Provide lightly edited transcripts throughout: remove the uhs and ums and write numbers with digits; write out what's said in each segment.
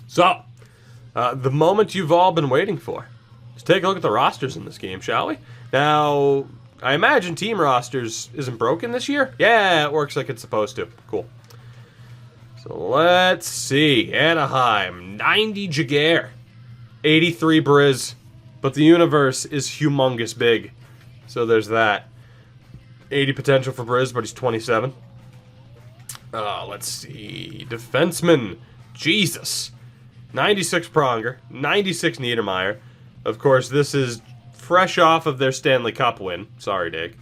So, the moment you've all been waiting for. Let's take a look at the rosters in this game, shall we? Now, I imagine team rosters isn't broken this year. Yeah, it works like it's supposed to. Cool. So let's see. Anaheim, 90 Jaguar, 83 Briz. But the universe is humongous big. So there's that. 80 potential for Briz, but he's 27. Let's see. Defenseman, Jesus. 96 Pronger, 96 Niedermeyer. Of course, this is fresh off of their Stanley Cup win. Sorry, Dick.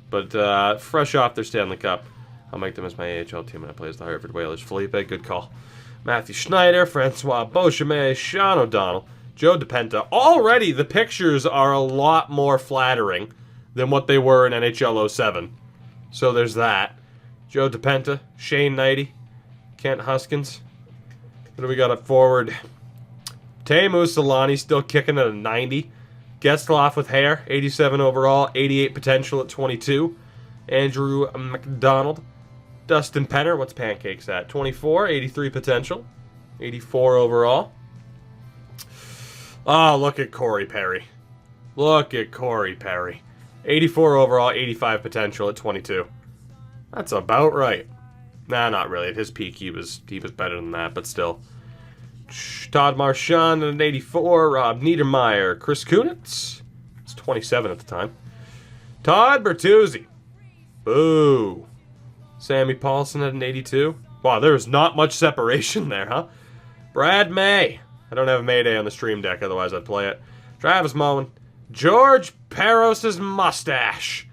But fresh off their Stanley Cup. I'll make them as my AHL team when I play as the Hartford Whalers. Felipe, good call. Matthew Schneider, Francois Beauchemin, Sean O'Donnell, Joe DePenta. Already, the pictures are a lot more flattering than what they were in NHL 07. So there's that. Joe DePenta, Shane Knighty, Kent Huskins. What do we got up forward? Teemu Solani still kicking at a 90. Getzlaf with hair, 87 overall, 88 potential at 22. Andrew McDonald. Dustin Penner, what's Pancakes at? 24, 83 potential, 84 overall. Oh, look at Corey Perry. Look at Corey Perry. 84 overall, 85 potential at 22. That's about right. Nah, not really. At his peak, he was better than that, but still. Todd Marchand at an 84. Rob Niedermeyer. Chris Kunitz. It's 27 at the time. Todd Bertuzzi. Boo. Sammy Paulson at an 82. Wow, there was not much separation there, huh? Brad May. I don't have a Mayday on the stream deck, otherwise I'd play it. Travis Moen. George Peros' mustache.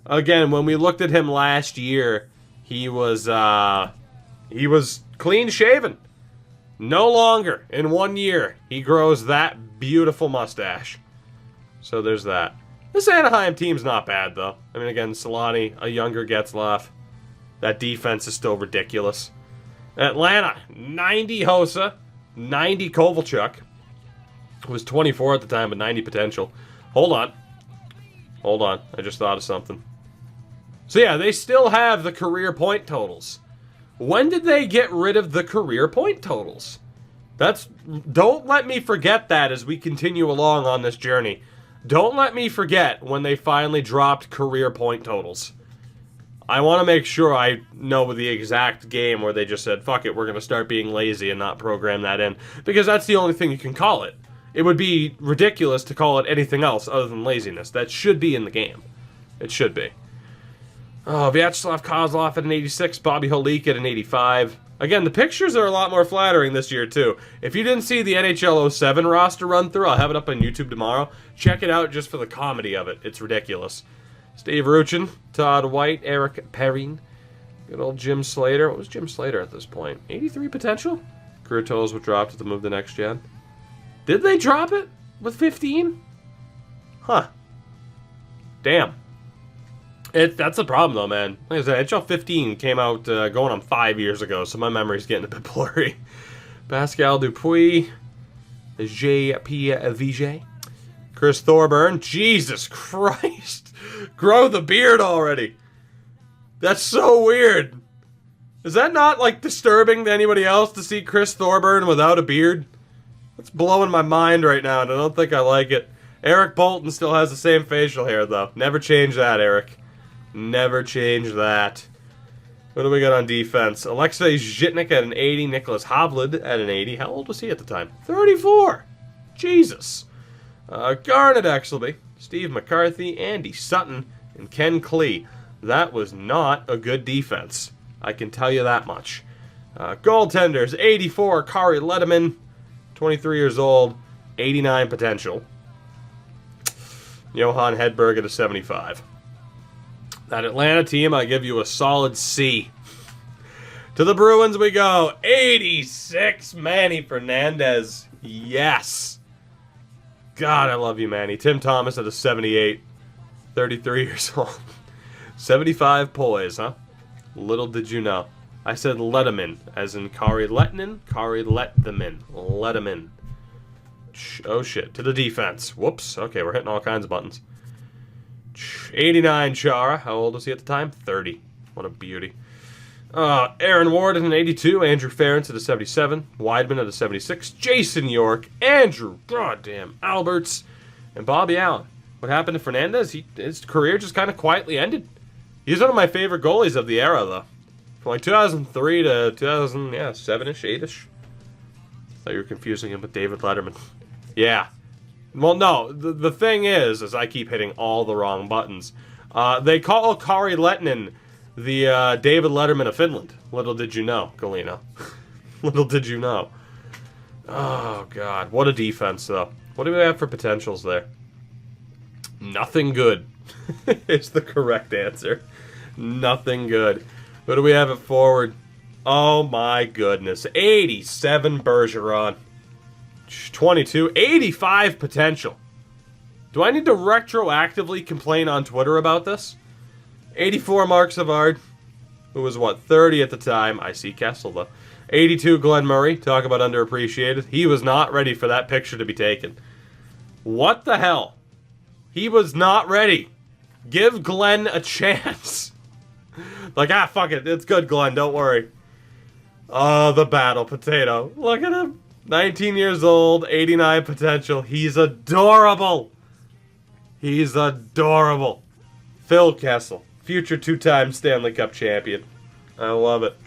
Again, when we looked at him last year, he was clean shaven. No longer, in 1 year, he grows that beautiful mustache. So there's that. This Anaheim team's not bad, though. I mean, again, Solani, a younger Getzlaf. That defense is still ridiculous. Atlanta, 90 Hossa, 90 Kovalchuk. Was 24 at the time, but 90 potential. Hold on. I just thought of something. So yeah, they still have the career point totals. When did they get rid of the career point totals? Don't let me forget that as we continue along on this journey. Don't let me forget when they finally dropped career point totals. I want to make sure I know the exact game where they just said, fuck it, we're going to start being lazy and not program that in. Because that's the only thing you can call it. It would be ridiculous to call it anything else other than laziness. That should be in the game. It should be. Oh, Vyacheslav Kozlov at an 86, Bobby Holik at an 85. Again, the pictures are a lot more flattering this year, too. If you didn't see the NHL 07 roster run through, I'll have it up on YouTube tomorrow. Check it out just for the comedy of it. It's ridiculous. Steve Ruchin, Todd White, Eric Perrine, good old Jim Slater. What was Jim Slater at this point? 83 potential? Career totals were dropped to move the next gen. Did they drop it with 15? Huh. Damn. That's the problem, though, man. Like I said, NHL 15 came out going on 5 years ago, so my memory's getting a bit blurry. Pascal Dupuis, J.P. Vijay, Chris Thorburn. Jesus Christ. Grow the beard already. That's so weird. Is that not, like, disturbing to anybody else to see Chris Thorburn without a beard? That's blowing my mind right now, and I don't think I like it. Eric Bolton still has the same facial hair, though. Never change that, Eric. Never change that. What do we got on defense? Alexei Zhitnik at an 80. Nicholas Hovland at an 80. How old was he at the time? 34. Jesus. Garnet Exelby, Steve McCarthy, Andy Sutton, and Ken Klee. That was not a good defense. I can tell you that much. Goaltenders, 84. Kari Letterman, 23 years old, 89 potential. Johan Hedberg at a 75. That Atlanta team, I give you a solid C. To the Bruins we go. 86, Manny Fernandez. Yes. God, I love you, Manny. Tim Thomas at a 78. 33 years old. 75 poise, huh? Little did you know. I said Letterman, as in Kari Lettinen. Kari Letterman. Letterman. Oh, shit. To the defense. Whoops. Okay, we're hitting all kinds of buttons. 89 Chara. How old was he at the time? 30. What a beauty. Aaron Ward at an 82, Andrew Ferentz at a 77, Weidman at a 76, Jason York, Andrew goddamn Alberts, and Bobby Allen. What happened to Fernandez? His career just kind of quietly ended. He's one of my favorite goalies of the era, though. From like 2003 to 2007-ish, 8-ish. Thought you were confusing him with David Letterman. Yeah. Well, no. The thing is I keep hitting all the wrong buttons. They call Kari Lehtinen the David Letterman of Finland. Little did you know, Galina. Little did you know. Oh, God. What a defense, though. What do we have for potentials there? Nothing good is the correct answer. Nothing good. What do we have at forward? Oh, my goodness. 87 Bergeron. 22. 85 potential. Do I need to retroactively complain on Twitter about this? 84 Mark Savard, who was, 30 at the time. I see Kessel, though. 82 Glenn Murray. Talk about underappreciated. He was not ready for that picture to be taken. What the hell? He was not ready. Give Glenn a chance. Like, fuck it. It's good, Glenn. Don't worry. Oh, the battle potato. Look at him. 19 years old, 89 potential. He's adorable. He's adorable. Phil Kessel, future two-time Stanley Cup champion. I love it.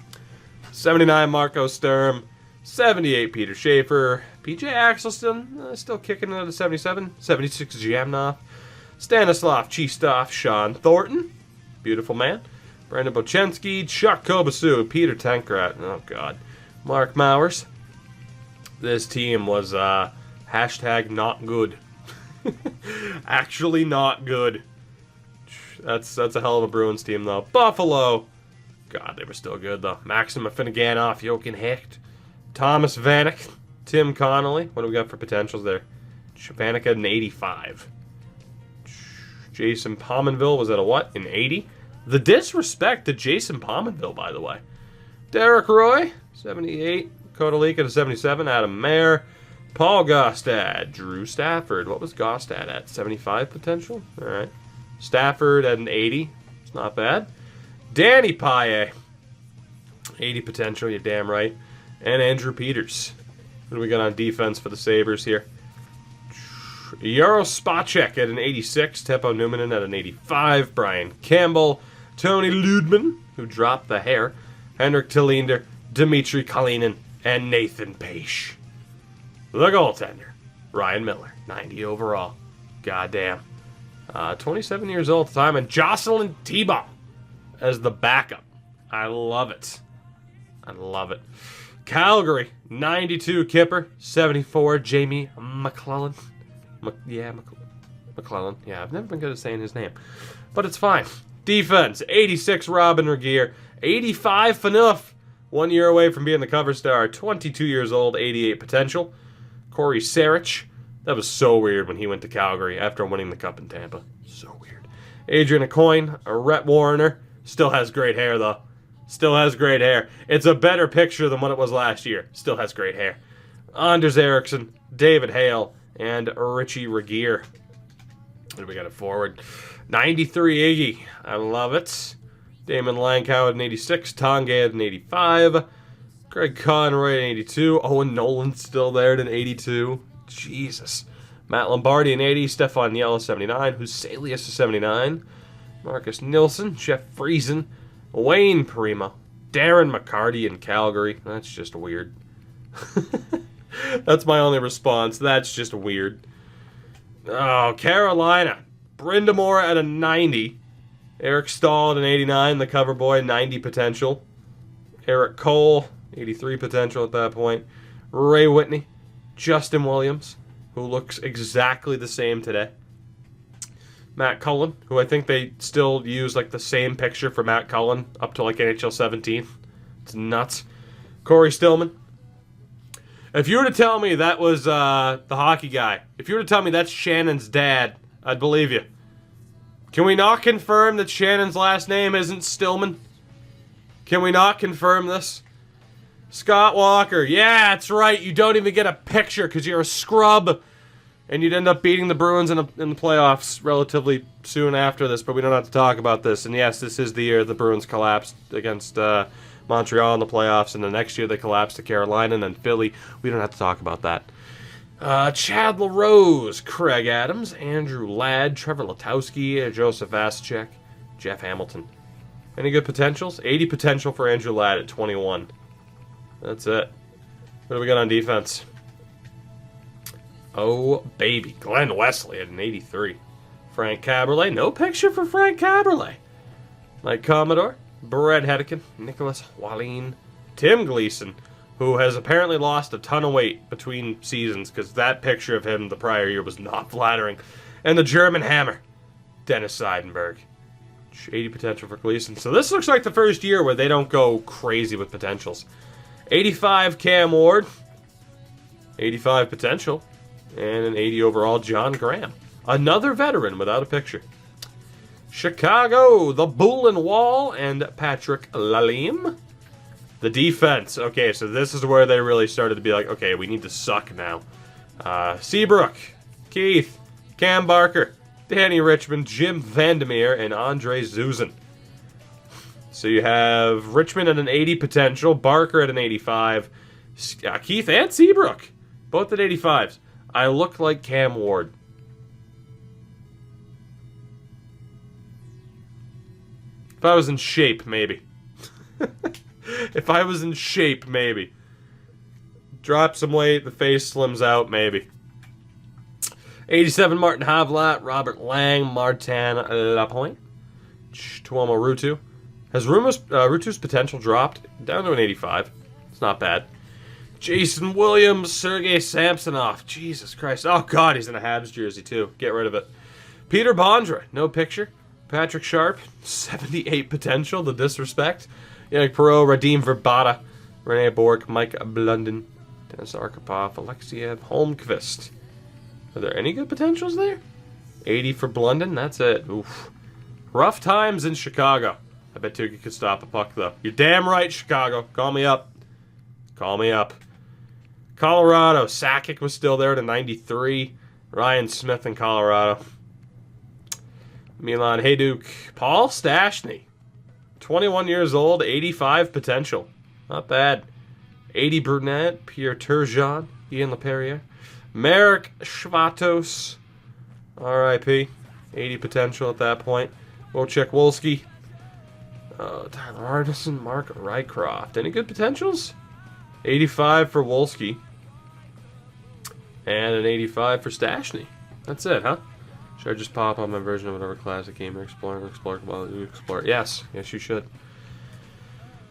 79 Marco Sturm. 78 Peter Schaefer. PJ Axelston, still kicking it at a 77. 76 Jamnov. Stanislav Chistov. Sean Thornton. Beautiful man. Brandon Bochenski, Chuck Kobasu, Peter Tenkrat. Oh, God. Mark Mowers. This team was hashtag not good. Actually not good. That's a hell of a Bruins team, though. Buffalo. God, they were still good, though. Maxim Afinogenov, Jochen Hecht. Thomas Vanek. Tim Connolly. What do we got for potentials there? Vanek at an 85. Jason Pominville was at a what? An 80? The disrespect to Jason Pominville, by the way. Derek Roy, 78. Kodalik at a 77. Adam Mayer. Paul Gostad. Drew Stafford. What was Gostad at? 75 potential? All right. Stafford at an 80. It's not bad. Danny Paille. 80 potential, you're damn right. And Andrew Peters. What do we got on defense for the Sabres here? Jaro Spacek at an 86. Teppo Numminen at an 85. Brian Campbell. Tony Ludman, who dropped the hair. Henrik Tillinder. Dmitry Kalinin. And Nathan Pache. The goaltender. Ryan Miller. 90 overall. Goddamn. 27 years old at the time. And Jocelyn Tebow as the backup. I love it. I love it. Calgary. 92 Kipper. 74 Jamie McClellan. McClellan. Yeah, I've never been good at saying his name. But it's fine. Defense. 86 Robin Regier. 85 Phaneuf. 1 year away from being the cover star. 22 years old. 88 potential. Corey Sarich. That was so weird when he went to Calgary after winning the cup in Tampa. So weird. Adrian Aucoin. Rhett Warrener. Still has great hair, though. Still has great hair. It's a better picture than what it was last year. Still has great hair. Anders Eriksson. David Hale. And Richie Regier. What do we got it forward? 93 Iggy. I love it. Damon Langkow at an 86. Tonga at an 85. Greg Conroy at an 82. Owen Nolan's still there at an 82. Jesus. Matt Lombardi an 80. Stefan Yella 79. Huselius a 79. Marcus Nilsson. Jeff Friesen. Wayne Prima. Darren McCarty in Calgary. That's just weird. That's my only response. That's just weird. Oh, Carolina. Brindamore at a 90. Eric Stahl at an 89. The cover boy, 90 potential. Eric Cole, 83 potential at that point. Ray Whitney. Justin Williams, who looks exactly the same today. Matt Cullen, who I think they still use like the same picture for Matt Cullen up to like NHL 17. It's nuts. Corey Stillman. If you were to tell me that was the hockey guy, if you were to tell me that's Shannon's dad, I'd believe you. Can we not confirm that Shannon's last name isn't Stillman? Can we not confirm this? Scott Walker. Yeah, that's right. You don't even get a picture because you're a scrub. And you'd end up beating the Bruins in the playoffs relatively soon after this, but we don't have to talk about this. And yes, this is the year the Bruins collapsed against Montreal in the playoffs, and the next year they collapsed to Carolina, and then Philly. We don't have to talk about that. Chad LaRose, Craig Adams, Andrew Ladd, Trevor Letowski, Joseph Vasicek, Jeff Hamilton. Any good potentials? 80 potential for Andrew Ladd at 21. That's it. What do we got on defense? Oh, baby. Glenn Wesley at an 83. Frank Caberlet. No picture for Frank Caberlet. Mike Commodore. Brett Hedican. Nicholas Wallin. Tim Gleason, who has apparently lost a ton of weight between seasons because that picture of him the prior year was not flattering. And the German Hammer. Dennis Seidenberg. 80 potential for Gleason. So this looks like the first year where they don't go crazy with potentials. 85 Cam Ward. 85 potential. And an 80 overall John Graham. Another veteran without a picture. Chicago, the Bullen Wall and Patrick Lalime. The defense. Okay, so this is where they really started to be like, okay, we need to suck now. Seabrook, Keith, Cam Barker, Danny Richmond, Jim Vandermeer, and Andre Zuzan. So you have Richmond at an 80 potential, Barker at an 85, Keith and Seabrook, both at 85s. I look like Cam Ward. If I was in shape, maybe. If I was in shape, maybe. Drop some weight, the face slims out, maybe. 87 Martin Havlat, Robert Lang, Martin Lapointe, Tuomo Rutu. Has Rutu's potential dropped down to an 85? It's not bad. Jason Williams, Sergei Samsonov. Jesus Christ. Oh, God, he's in a Habs jersey, too. Get rid of it. Peter Bondra, no picture. Patrick Sharp, 78 potential, the disrespect. Yannick Perreault, Radim Verbata, Rene Bork, Mike Blunden, Dennis Arkhipov, Alexiev, Holmqvist. Are there any good potentials there? 80 for Blunden, that's it. Oof. Rough times in Chicago. I bet Tuukka could stop a puck, though. You're damn right, Chicago. Call me up. Call me up. Colorado, Sakic was still there to 93. Ryan Smith in Colorado. Milan Hajduk. Paul Stastny. 21 years old, 85 potential. Not bad. 80 Brunette, Pierre Turgeon, Ian LaPerriere. Marek Schvatos. R.I.P. 80 potential at that point. Wojciech Wolski. Tyler Arneson, Mark Rycroft. Any good potentials? 85 for Wolski. And an 85 for Stastny. That's it, huh? Should I just pop on my version of whatever classic game you're exploring? Explore. Yes, you should.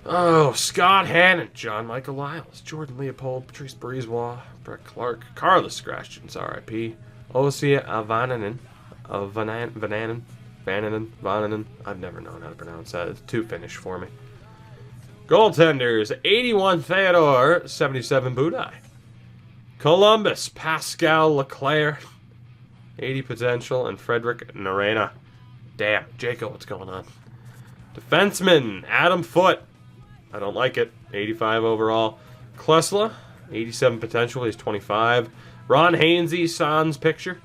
Oh, Scott Hannon, John Michael Lyles, Jordan Leopold, Patrice Brisebois, Brett Clark, Carlos Scratchins, R.I.P. Osia Vananen. I've never known how to pronounce that. It's too Finnish for me. Goaltenders, 81 Theodore, 77 Budai. Columbus, Pascal Leclerc, 80 potential, and Frederick Norena. Damn, Jacob, what's going on? Defenseman, Adam Foote. I don't like it. 85 overall. Klesla, 87 potential, he's 25. Ron Hainsey, Sans picture.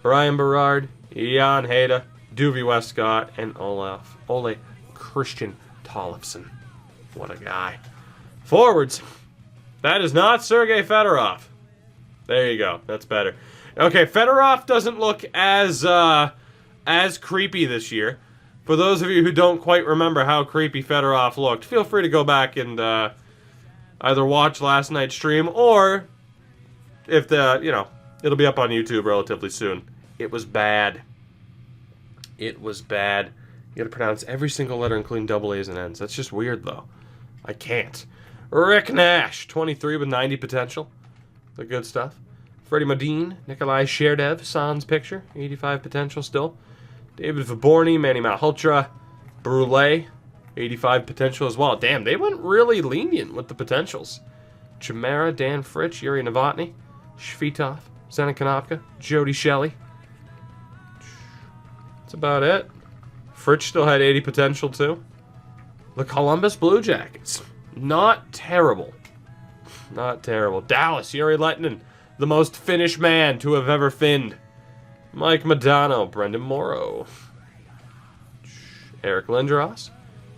Brian Berard, Jan Heda, Duvie Westcott, and Ole Christian Tollefson. What a guy. Forwards. That is not Sergei Fedorov. There you go. That's better. Okay, Fedorov doesn't look as creepy this year. For those of you who don't quite remember how creepy Fedorov looked, feel free to go back and either watch last night's stream or if it'll be up on YouTube relatively soon. It was bad. It was bad. You gotta pronounce every single letter including double A's and N's. That's just weird though. I can't. Rick Nash, 23 with 90 potential. The good stuff. Freddie Modine, Nikolai Sherdev, Sans picture, 85 potential still. David Viborny, Manny Malhotra, Brule, 85 potential as well. Damn, they went really lenient with the potentials. Chimera, Dan Fritsch, Yuri Novotny, Shvitov, Zenon Konopka, Jody Shelley. That's about it. Fritsch still had 80 potential too. The Columbus Blue Jackets. Not terrible. Not terrible. Dallas, Yuri Lettinen, the most Finnish man to have ever finned. Mike Modano, Brendan Morrow. Eric Lindros.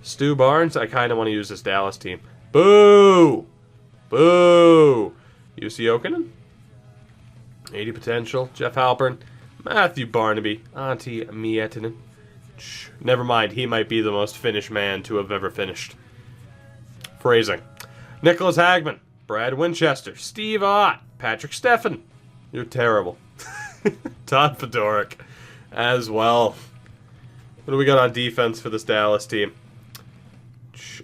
Stu Barnes, I kind of want to use this Dallas team. Boo! Boo! UC Okinen. 80 potential. Jeff Halpern. Matthew Barnaby. Antti Miettinen. Never mind, he might be the most Finnish man to have ever finished. Phrasing. Nicholas Hagman. Brad Winchester. Steve Ott. Patrick Steffen. You're terrible. Todd Fedoruk as well. What do we got on defense for this Dallas team?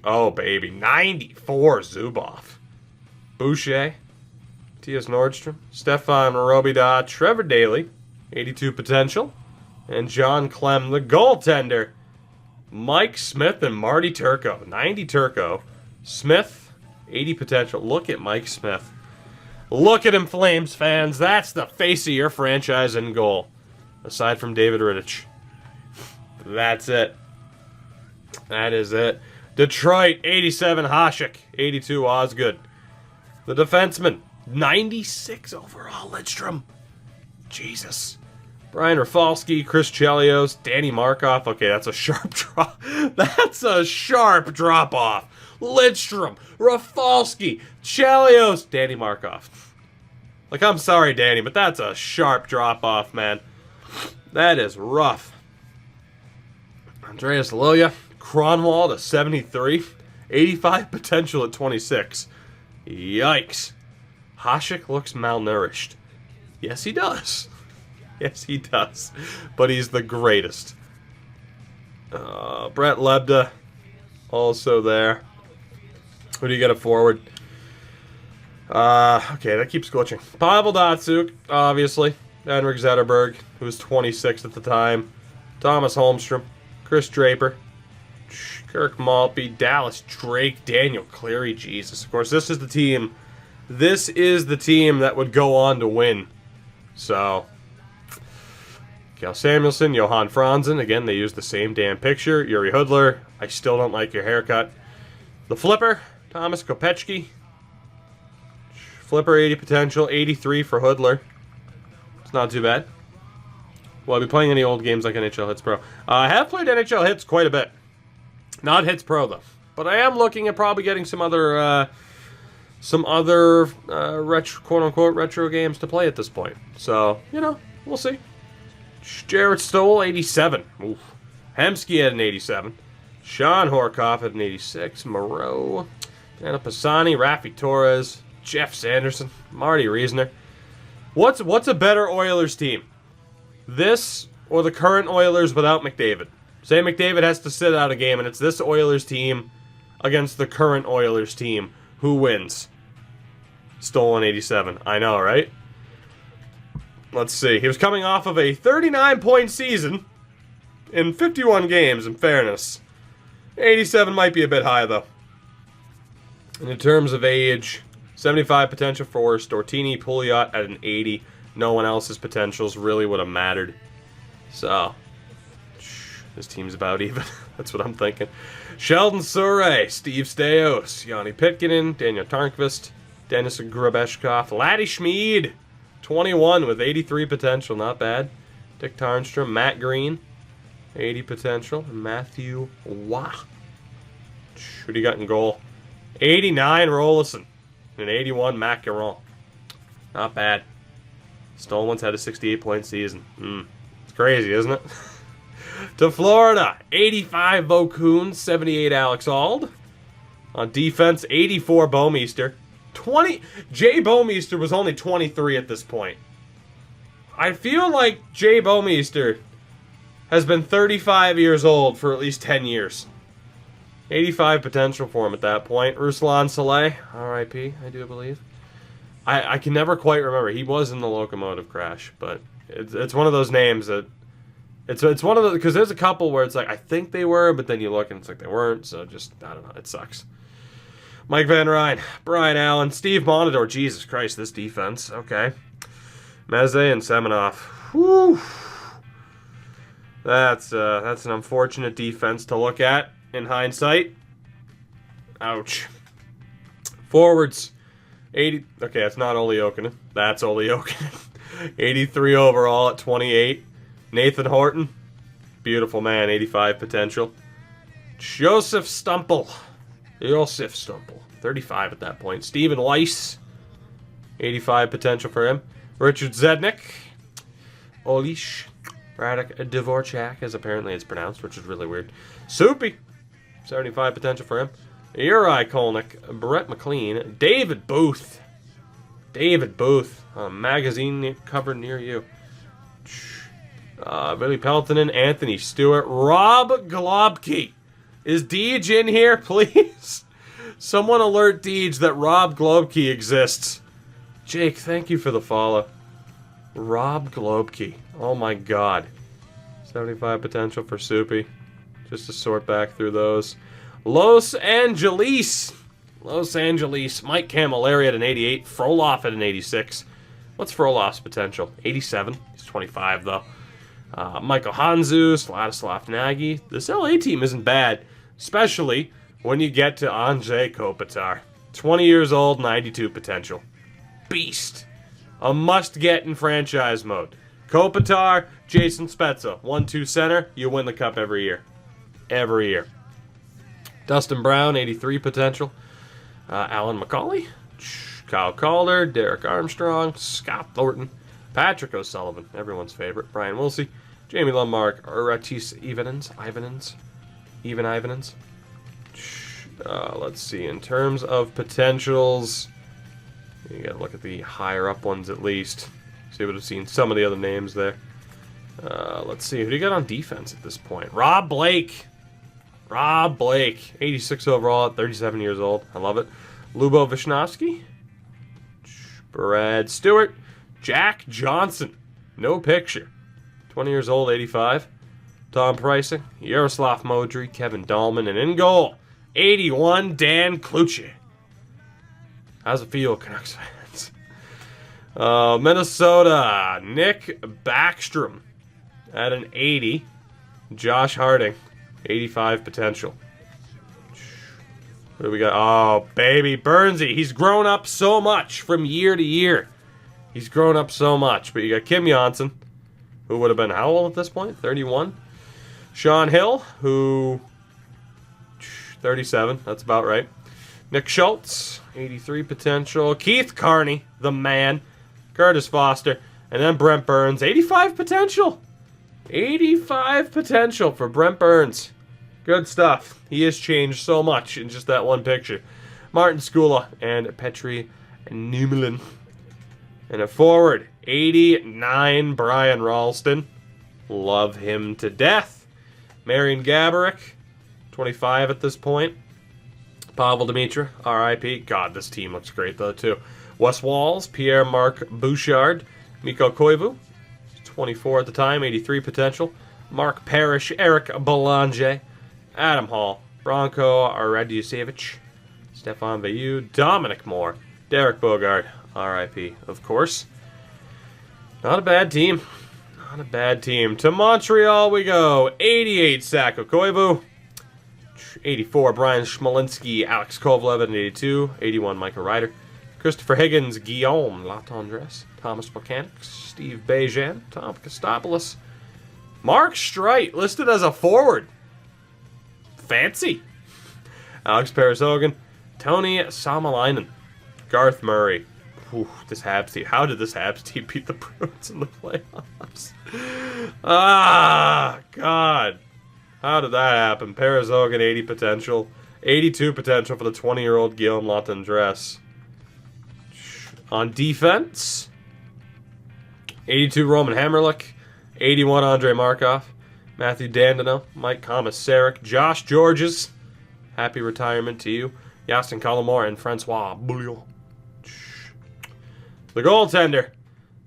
Oh, baby. 94 Zubov. Boucher. T.S. Nordstrom. Stefan Robida. Trevor Daley. 82 potential. And John Clem, the goaltender. Mike Smith and Marty Turco. 90 Turco. Smith, 80 potential. Look at Mike Smith. Look at him, Flames fans. That's the face of your franchise in goal. Aside from David Rittich. That's it. That is it. Detroit, 87 Hasek. 82 Osgood. The defenseman, 96 overall Lidstrom. Jesus. Brian Rafalski, Chris Chelios, Danny Markov. Okay, that's a sharp drop. That's a sharp drop off. Lidstrom, Rafalski, Chelios, Danny Markov. Like, I'm sorry, Danny, but that's a sharp drop off, man. That is rough. Andreas Loya, Cronwall to 73, 85 potential at 26. Yikes. Hasek looks malnourished. Yes, he does. Yes, he does. But he's the greatest. Brett Lebda, also there. Who do you get at forward? Okay, that keeps glitching. Pavel Datsyuk, obviously. Henrik Zetterberg, who was 26 at the time. Thomas Holmstrom. Chris Draper. Kirk Maltby. Dallas Drake. Daniel Cleary. Jesus. Of course, this is the team. This is the team that would go on to win. So, Cal Samuelson, Johan Franzen. Again, they used the same damn picture. Yuri Hudler. I still don't like your haircut. The Flipper. Thomas Kopechki. Flipper, 80 potential. 83 for Hudler. It's not too bad. Will I be playing any old games like NHL Hits Pro? I have played NHL Hits quite a bit. Not Hits Pro, though. But I am looking at probably getting some other retro, quote-unquote retro games to play at this point. So, you know, we'll see. Jared Stoll, 87. Oof. Hemsky had an 87. Sean Horkoff had an 86. Moreau. Daniel Pisani, Rafi Torres, Jeff Sanderson, Marty Reisner. What's a better Oilers team? This or the current Oilers without McDavid? Say McDavid has to sit out a game, and it's this Oilers team against the current Oilers team. Who wins? Stolen 87. I know, right? Let's see. He was coming off of a 39-point season in 51 games, in fairness. 87 might be a bit high, though. And in terms of age, 75 potential for Stortini, Pouliot at an 80. No one else's potentials really would have mattered. So, this team's about even. That's what I'm thinking. Sheldon Surrey, Steve Stais, Yanni Pitkinen, Daniel Tarnqvist, Dennis Grabeshkov, Laddie Schmid, 21 with 83 potential, not bad. Dick Tarnstrom, Matt Green, 80 potential, and Matthew Waugh. Who do you got in goal? 89 Rolison, and 81 Macaron. Not bad. Stolman's had a 68-point season. It's crazy, isn't it? To Florida, 85 Vokoun, 78 Alex Ald. On defense, 84 Bouwmeester. Jay Bouwmeester was only 23 at this point. I feel like Jay Bouwmeester has been 35 years old for at least 10 years. 85 potential for him at that point. Ruslan Saleh, R.I.P., I do believe. I can never quite remember. He was in the locomotive crash, but it's one of those names that it's one of those, because there's a couple where it's like I think they were, but then you look and it's like they weren't. So just I don't know. It sucks. Mike Van Ryn, Brian Allen, Steve Monador. Jesus Christ, this defense. Okay, Meze and Semenov. Whew. That's an unfortunate defense to look at in hindsight. Ouch. Forwards. 80. Okay, that's not Olli Jokinen. That's Olli Jokinen. 83 overall at 28. Nathan Horton. Beautiful man, 85 potential. Joseph Stumple. 35 at that point. Steven Weiss. 85 potential for him. Richard Zednik. Olish. Radek Dvorak, as apparently it's pronounced, which is really weird. Soupy. 75 potential for him. Uri Kolnick. Brett McLean. David Booth. A magazine cover near you. Billy Peltonen. Anthony Stewart. Rob Globke. Is Deej in here, please? Someone alert Deej that Rob Globke exists. Jake, thank you for the follow. Rob Globke. Oh my god. 75 potential for Soupy. Just to sort back through those. Los Angeles. Mike Camilleri at an 88. Frolov at an 86. What's Frolov's potential? 87. He's 25 though. Michael Hanzus. Ladislav Nagy. This LA team isn't bad. Especially when you get to Anze Kopitar. 20 years old, 92 potential. Beast. A must-get in franchise mode. Kopitar, Jason Spezza. 1-2 center, you win the cup every year. Every year. Dustin Brown, 83 potential. Alan McCauley. Kyle Calder, Derek Armstrong, Scott Thornton, Patrick O'Sullivan, everyone's favorite. Brian Wilsey, Jamie Lundmark, Ratis Ivanens. Let's see, in terms of potentials, you gotta look at the higher up ones at least. So you would have seen some of the other names there. Let's see, who do you got on defense at this point? Rob Blake, 86 overall at 37 years old. I love it. Lubo Vishnowski, Brad Stewart, Jack Johnson, no picture, 20 years old, 85. Tom Pricing, Yaroslav Modry, Kevin Dahlman, and in goal, 81, Dan Kluche. How's it feel, Canucks fans? Minnesota, Nick Backstrom at an 80. Josh Harding, 85 potential. What do we got? Oh, baby, Burnsy. He's grown up so much from year to year. He's grown up so much. But you got Kim Johnson, who would have been how old at this point? 31. Sean Hill, who 37, that's about right. Nick Schultz, 83 potential. Keith Carney, the man. Curtis Foster, and then Brent Burns, 85 potential. 85 potential for Brent Burns. Good stuff. He has changed so much in just that one picture. Martin Skula and Petri Numelin. And a forward, 89, Brian Ralston. Love him to death. Marian Gaborik, 25 at this point. Pavel Dimitra, R.I.P. God, this team looks great, though, too. Wes Walls, Pierre-Marc Bouchard, Mikko Koivu, 24 at the time, 83 potential. Mark Parrish, Eric Belanger, Adam Hall, Branko Radusevich, Stefan Veilleux, Dominic Moore, Derek Bogard, R.I.P., of course. Not a bad team. Not a bad team. To Montreal we go. 88, Sakko Koivu. 84, Brian Schmalinski, Alex Kovalev at 82. 81, Michael Ryder. Christopher Higgins, Guillaume Latendresse, Thomas Buchanan, Steve Bejan, Tom Kostopoulos. Mark Streit, listed as a forward. Fancy. Alex Parasogan, Tony Samalainen, Garth Murray. Ooh, this Habs team. How did this Habs team beat the Bruins in the playoffs? Ah, God. How did that happen? Parasogan, 80 potential. 82 potential for the 20-year-old Guillaume Latendresse. On defense, 82 Roman Hammerlick, 81 Andrei Markov, Matthew Dandino, Mike Komisarek, Josh Georges, happy retirement to you, Yastin Colomore, and Francois Bouillon. The goaltender,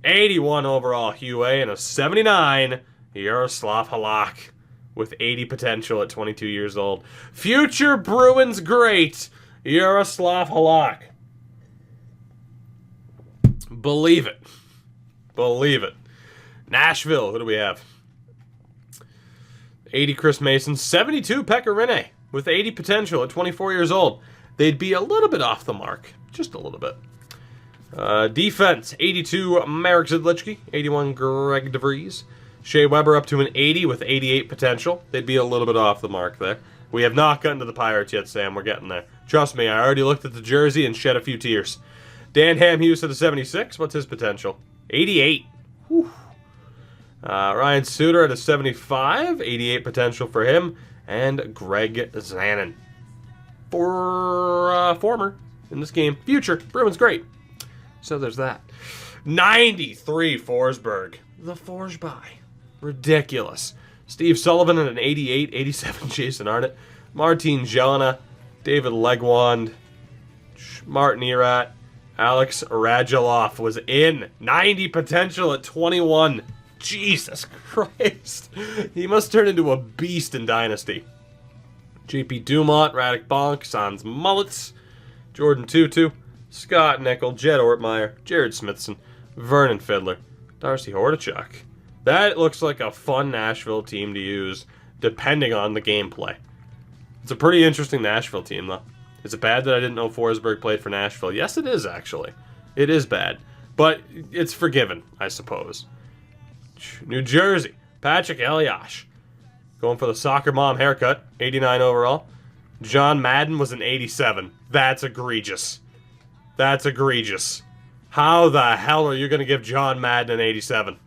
81 overall Hugh A, and a 79 Yaroslav Halak, with 80 potential at 22 years old. Future Bruins great, Yaroslav Halak. Believe it. Believe it. Nashville, who do we have? 80 Chris Mason, 72 Pekka Rinne, with 80 potential at 24 years old. They'd be a little bit off the mark. Just a little bit. Defense, 82 Marek Zidlichky, 81 Greg DeVries. Shea Weber up to an 80 with 88 potential. They'd be a little bit off the mark there. We have not gotten to the Pirates yet, Sam. We're getting there. Trust me, I already looked at the jersey and shed a few tears. Dan Hamhuis at a 76. What's his potential? 88. Whew. Ryan Suter at a 75. 88 potential for him. And Greg Zanin. Former in this game. Future. Bruins great. So there's that. 93 Forsberg. The Forsby. Ridiculous. Steve Sullivan at an 88. 87 Jason Arnott. Martin Jelena. David Legwand. Martin Erat. Alex Radulov was in. 90 potential at 21. Jesus Christ. He must turn into a beast in Dynasty. JP Dumont, Radek Bonk, Sans Mullets, Jordan Tutu, Scott Nickel, Jed Ortmeyer, Jared Smithson, Vernon Fiddler, Darcy Hordichuk. That looks like a fun Nashville team to use, depending on the gameplay. It's a pretty interesting Nashville team, though. Is it bad that I didn't know Forsberg played for Nashville? Yes, it is, actually. It is bad. But it's forgiven, I suppose. New Jersey, Patrick Eliash. Going for the soccer mom haircut, 89 overall. John Madden was an 87. That's egregious. That's egregious. How the hell are you going to give John Madden an 87?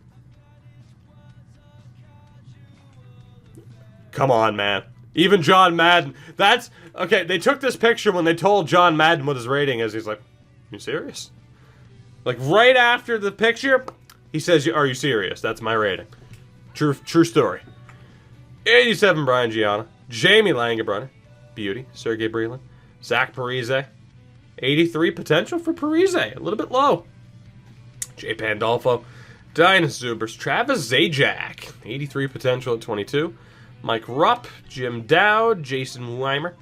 Come on, man. Even John Madden. That's... Okay, they took this picture when they told John Madden what his rating is. He's like, you serious? Like, right after the picture, he says, are you serious? That's my rating. True story. 87, Brian Gianna. Jamie Langenbrunner. Beauty. Sergei Brelin. Zach Parise. 83 potential for Parise. A little bit low. Jay Pandolfo. Dinas Zubers. Travis Zajac. 83 potential at 22. Mike Rupp. Jim Dowd. Jason Weimer.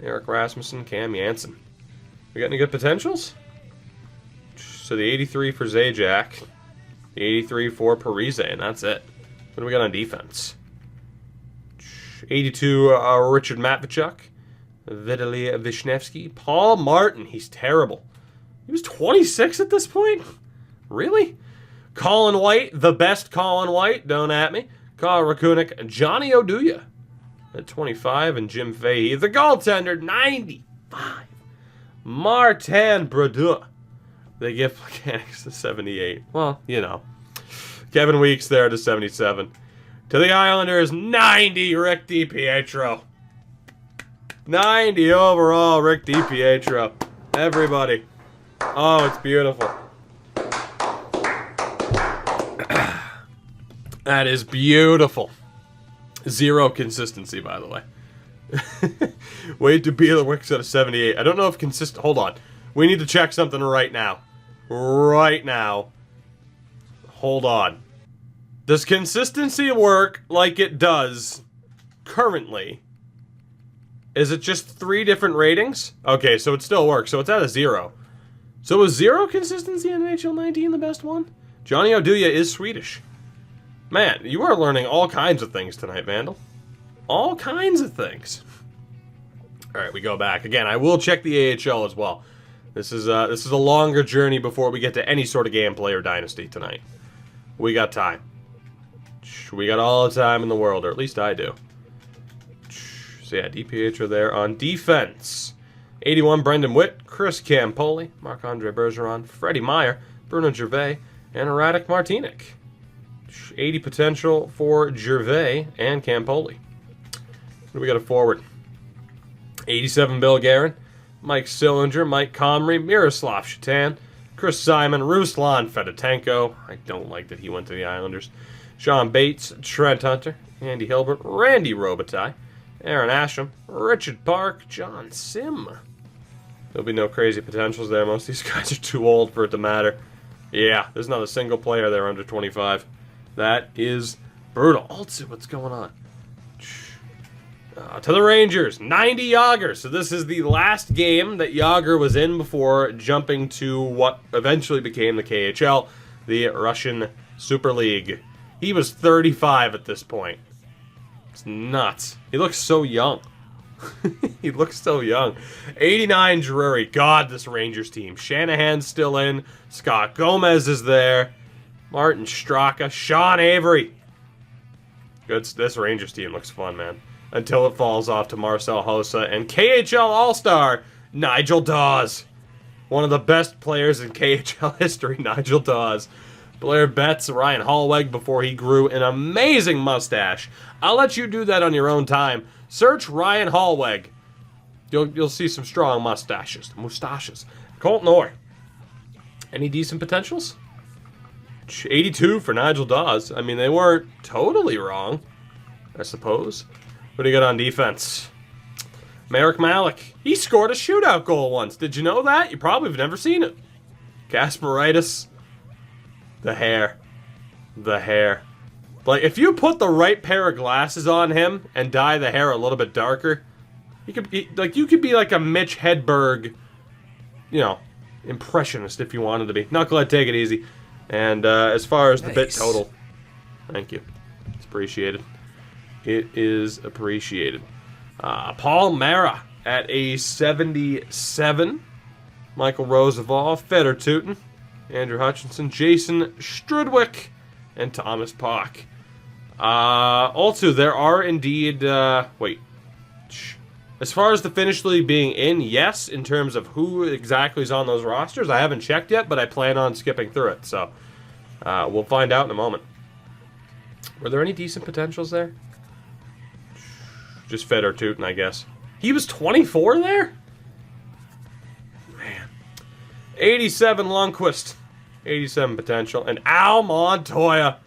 Eric Rasmussen. Cam Janssen. We got any good potentials? So the 83 for Zajac. The 83 for Parise. And that's it. What do we got on defense? 82 Richard Matvichuk. Vitaly Vishnevsky. Paul Martin. He's terrible. He was 26 at this point? Really? Colin White. The best Colin White. Don't at me. Kyle Rakunik. Johnny Oduya at 25. And Jim Fahey. The goaltender. 95. Martin Brodeur. The gift mechanics to 78. Well, you know. Kevin Weeks there to 77. To the Islanders, 90, Rick DiPietro. 90 overall, Rick DiPietro. Everybody. Oh, it's beautiful. That is beautiful. Zero consistency, by the way. Wade DeBeelwicks at a 78. I don't know if consistent... Hold on. We need to check something right now. Right now. Hold on. Does consistency work like it does currently? Is it just 3 different ratings? Okay, so it still works. So it's at a 0. So is 0 consistency in NHL 19 the best one? Johnny Oduya is Swedish. Man, you are learning all kinds of things tonight, Vandal. All kinds of things. All right, we go back. Again, I will check the AHL as well. This is a longer journey before we get to any sort of gameplay or dynasty tonight. We got time. We got all the time in the world, or at least I do. So yeah, DiPietro there on defense. 81, Brendan Witt, Chris Campoli, Marc-Andre Bergeron, Freddie Meyer, Bruno Gervais, and Radek Martinic. 80 potential for Gervais and Campoli. What do we got a forward? 87, Bill Guerin, Mike Sillinger, Mike Comrie, Miroslav Shatan, Chris Simon, Ruslan Fedotenko. I don't like that he went to the Islanders. Sean Bates, Trent Hunter, Andy Hilbert, Randy Robitaille, Aaron Asham, Richard Park, John Sim. There'll be no crazy potentials there. Most of these guys are too old for it to matter. Yeah, there's not a single player there under 25. That is brutal. Also, what's going on? To the Rangers, 90 Yager. So this is the last game that Yager was in before jumping to what eventually became the KHL, the Russian Super League. He was 35 at this point. It's nuts. He looks so young. He looks so young. 89 Drury. God, this Rangers team. Shanahan's still in. Scott Gomez is there. Martin Straka. Sean Avery. Good. This Rangers team looks fun, man. until it falls off to Marcel Hossa and KHL All-Star Nigel Dawes. One of the best players in KHL history, Nigel Dawes. Blair Betts, Ryan Hallweg before he grew an amazing mustache. I'll let you do that on your own time. Search Ryan Hallweg. You'll see some strong mustaches. Colton Orr. Any decent potentials? 82 for Nigel Dawes. I mean, they weren't totally wrong, I suppose. What do you got on defense? Marek Malik. He scored a shootout goal once. Did you know that? You probably have never seen it. Kasparaitis. The hair. The hair. Like, if you put the right pair of glasses on him and dye the hair a little bit darker, you could be like a Mitch Hedberg, you know, impressionist if you wanted to be. Knucklehead, take it easy. And as far as the bit total, thank you. It's appreciated. It is appreciated. Paul Mara at a 77. Michael Roosevelt, Feder Tootin, Andrew Hutchinson, Jason Strudwick, and Thomas Pock. Also, there are indeed... As far as the Finnish League being in, yes, in terms of who exactly is on those rosters, I haven't checked yet, but I plan on skipping through it, so we'll find out in a moment. Were there any decent potentials there? Just Feder Tootin, I guess. He was 24 there? Man. 87 Lundqvist. 87 potential. And Al Montoya.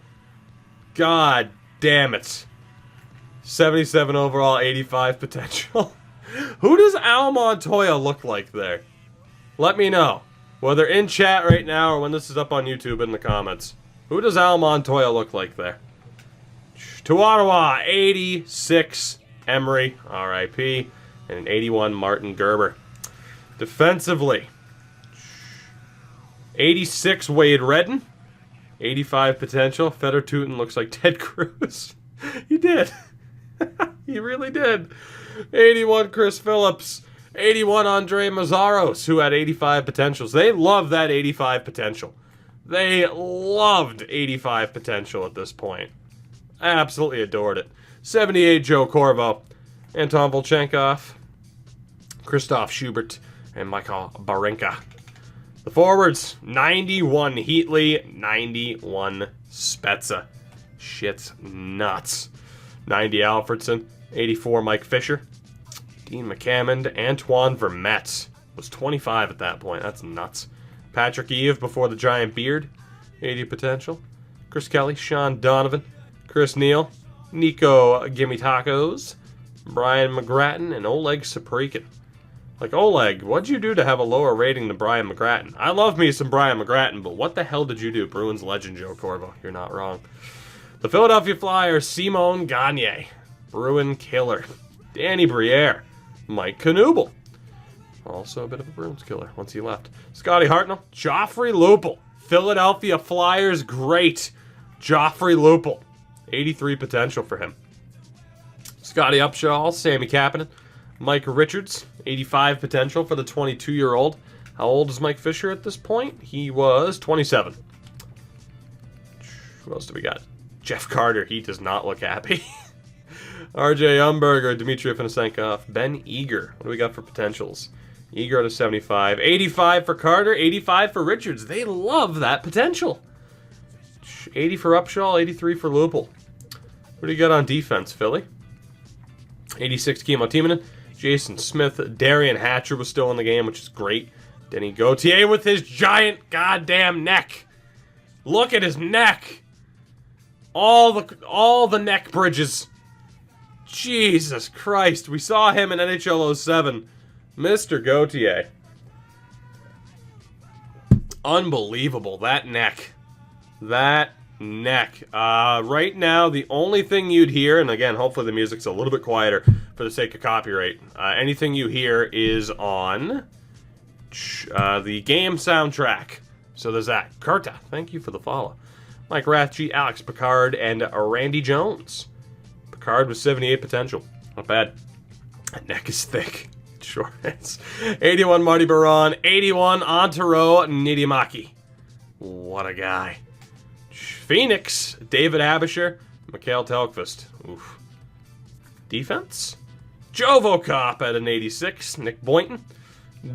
God damn it. 77 overall, 85 potential. Who does Al Montoya look like there? Let me know. Whether in chat right now or when this is up on YouTube in the comments. Who does Al Montoya look like there? To Ottawa, 86 Emery, RIP, and an 81 Martin Gerber. Defensively, 86 Wade Redden, 85 potential. Feder Tootin looks like Ted Cruz. He did. He really did. 81 Chris Phillips, 81 Andre Mazzaros, who had 85 potentials. They love that 85 potential. They loved 85 potential at this point. I absolutely adored it. 78 Joe Corvo, Anton Volchenkov, Christoph Schubert, and Michael Barinka. The forwards, 91 Heatley, 91 Spezza. Shit's nuts. 90 Alfredson, 84 Mike Fisher, Dean McCammond, Antoine Vermette was 25 at that point. That's nuts. Patrick Eve before the giant beard, 80 potential. Chris Kelly, Sean Donovan, Chris Neal, Nico Gimme Tacos, Brian McGrattan, and Oleg Saprikin. Like, Oleg, what'd you do to have a lower rating than Brian McGrattan? I love me some Brian McGrattan, but what the hell did you do? Bruins legend Joe Corvo. You're not wrong. The Philadelphia Flyers, Simone Gagne, Bruin killer. Danny Briere, Mike Knuble. Also a bit of a Bruins killer once he left. Scotty Hartnell, Joffrey Lupul. Philadelphia Flyers great. Joffrey Lupul. 83 potential for him. Scotty Upshaw, Sammy Kapanen, Mike Richards, 85 potential for the 22-year-old. How old is Mike Fisher at this point? He was 27. Who else do we got? Jeff Carter, he does not look happy. RJ Umberger, Dmitry Afanasenkov, Ben Eager. What do we got for potentials? Eager to 75. 85 for Carter, 85 for Richards. They love that potential. 80 for Upshaw, 83 for Lupul. What do you got on defense, Philly? 86 Kimmo Timonen. Jason Smith. Darian Hatcher was still in the game, which is great. Denny Gauthier with his giant goddamn neck. Look at his neck. All the neck bridges. Jesus Christ. We saw him in NHL 07. Mr. Gauthier. Unbelievable. That neck. That neck. Right now, the only thing you'd hear, and again, hopefully the music's a little bit quieter for the sake of copyright. Anything you hear is on the game soundtrack. So there's that. Kurta, thank you for the follow. Mike Rathje, Alex Picard, and Randy Jones. Picard with 78 potential. Not bad. That neck is thick. Sure is. 81 Marty Baron. 81 Antero Nidimaki. What a guy. Phoenix, David Abisher, Mikhail Telkvist. Oof. Defense. Jovo Cop at an 86. Nick Boynton.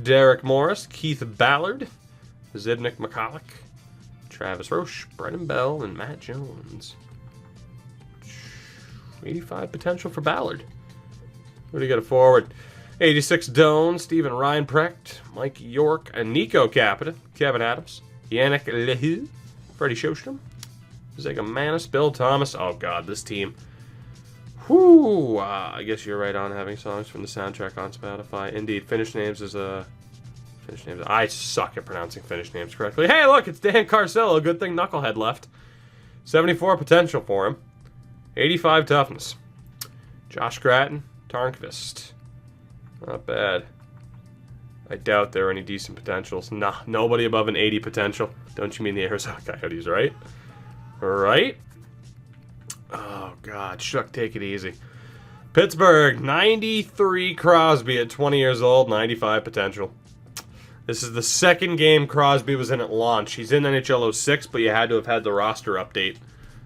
Derek Morris. Keith Ballard. Zydnik McCulloch. Travis Roche. Brennan Bell. And Matt Jones. 85 potential for Ballard. What do you got a forward? 86 Doan. Stephen Reinprecht. Mike York. And Nico Capita. Kevin Adams. Yannick Lehu. Freddie Shostrom. Zaga Manis. Bill Thomas. Oh, God, this team. Whew, I guess you're right on having songs from the soundtrack on Spotify. Indeed, Finnish names is a... Finnish names. I suck at pronouncing Finnish names correctly. Hey, look, it's Dan Carcillo. Good thing Knucklehead left. 74 potential for him. 85 toughness. Josh Gratton. Tarnqvist. Not bad. I doubt there are any decent potentials. Nah, nobody above an 80 potential. Don't you mean the Arizona Coyotes, right? Right? Oh, God. Shuck, take it easy. Pittsburgh, 93 Crosby at 20 years old, 95 potential. This is the second game Crosby was in at launch. He's in NHL 06, but you had to have had the roster update.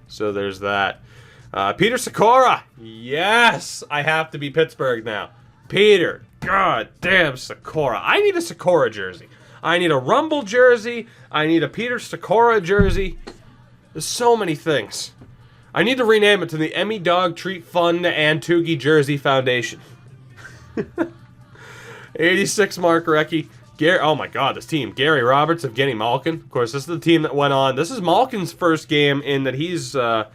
So there's that. Peter Sikora. Yes! I have to be Pittsburgh now. Peter. God damn Sikora. I need a Sikora jersey. I need a Rumble jersey. I need a Peter Sikora jersey. There's so many things. I need to rename it to the Emmy Dog Treat Fund and Toogie Jersey Foundation. 86 Mark Recchi. Oh my God, this team. Gary Roberts, Evgeny Malkin. Of course, this is the team that went on. This is Malkin's first game in that he's... this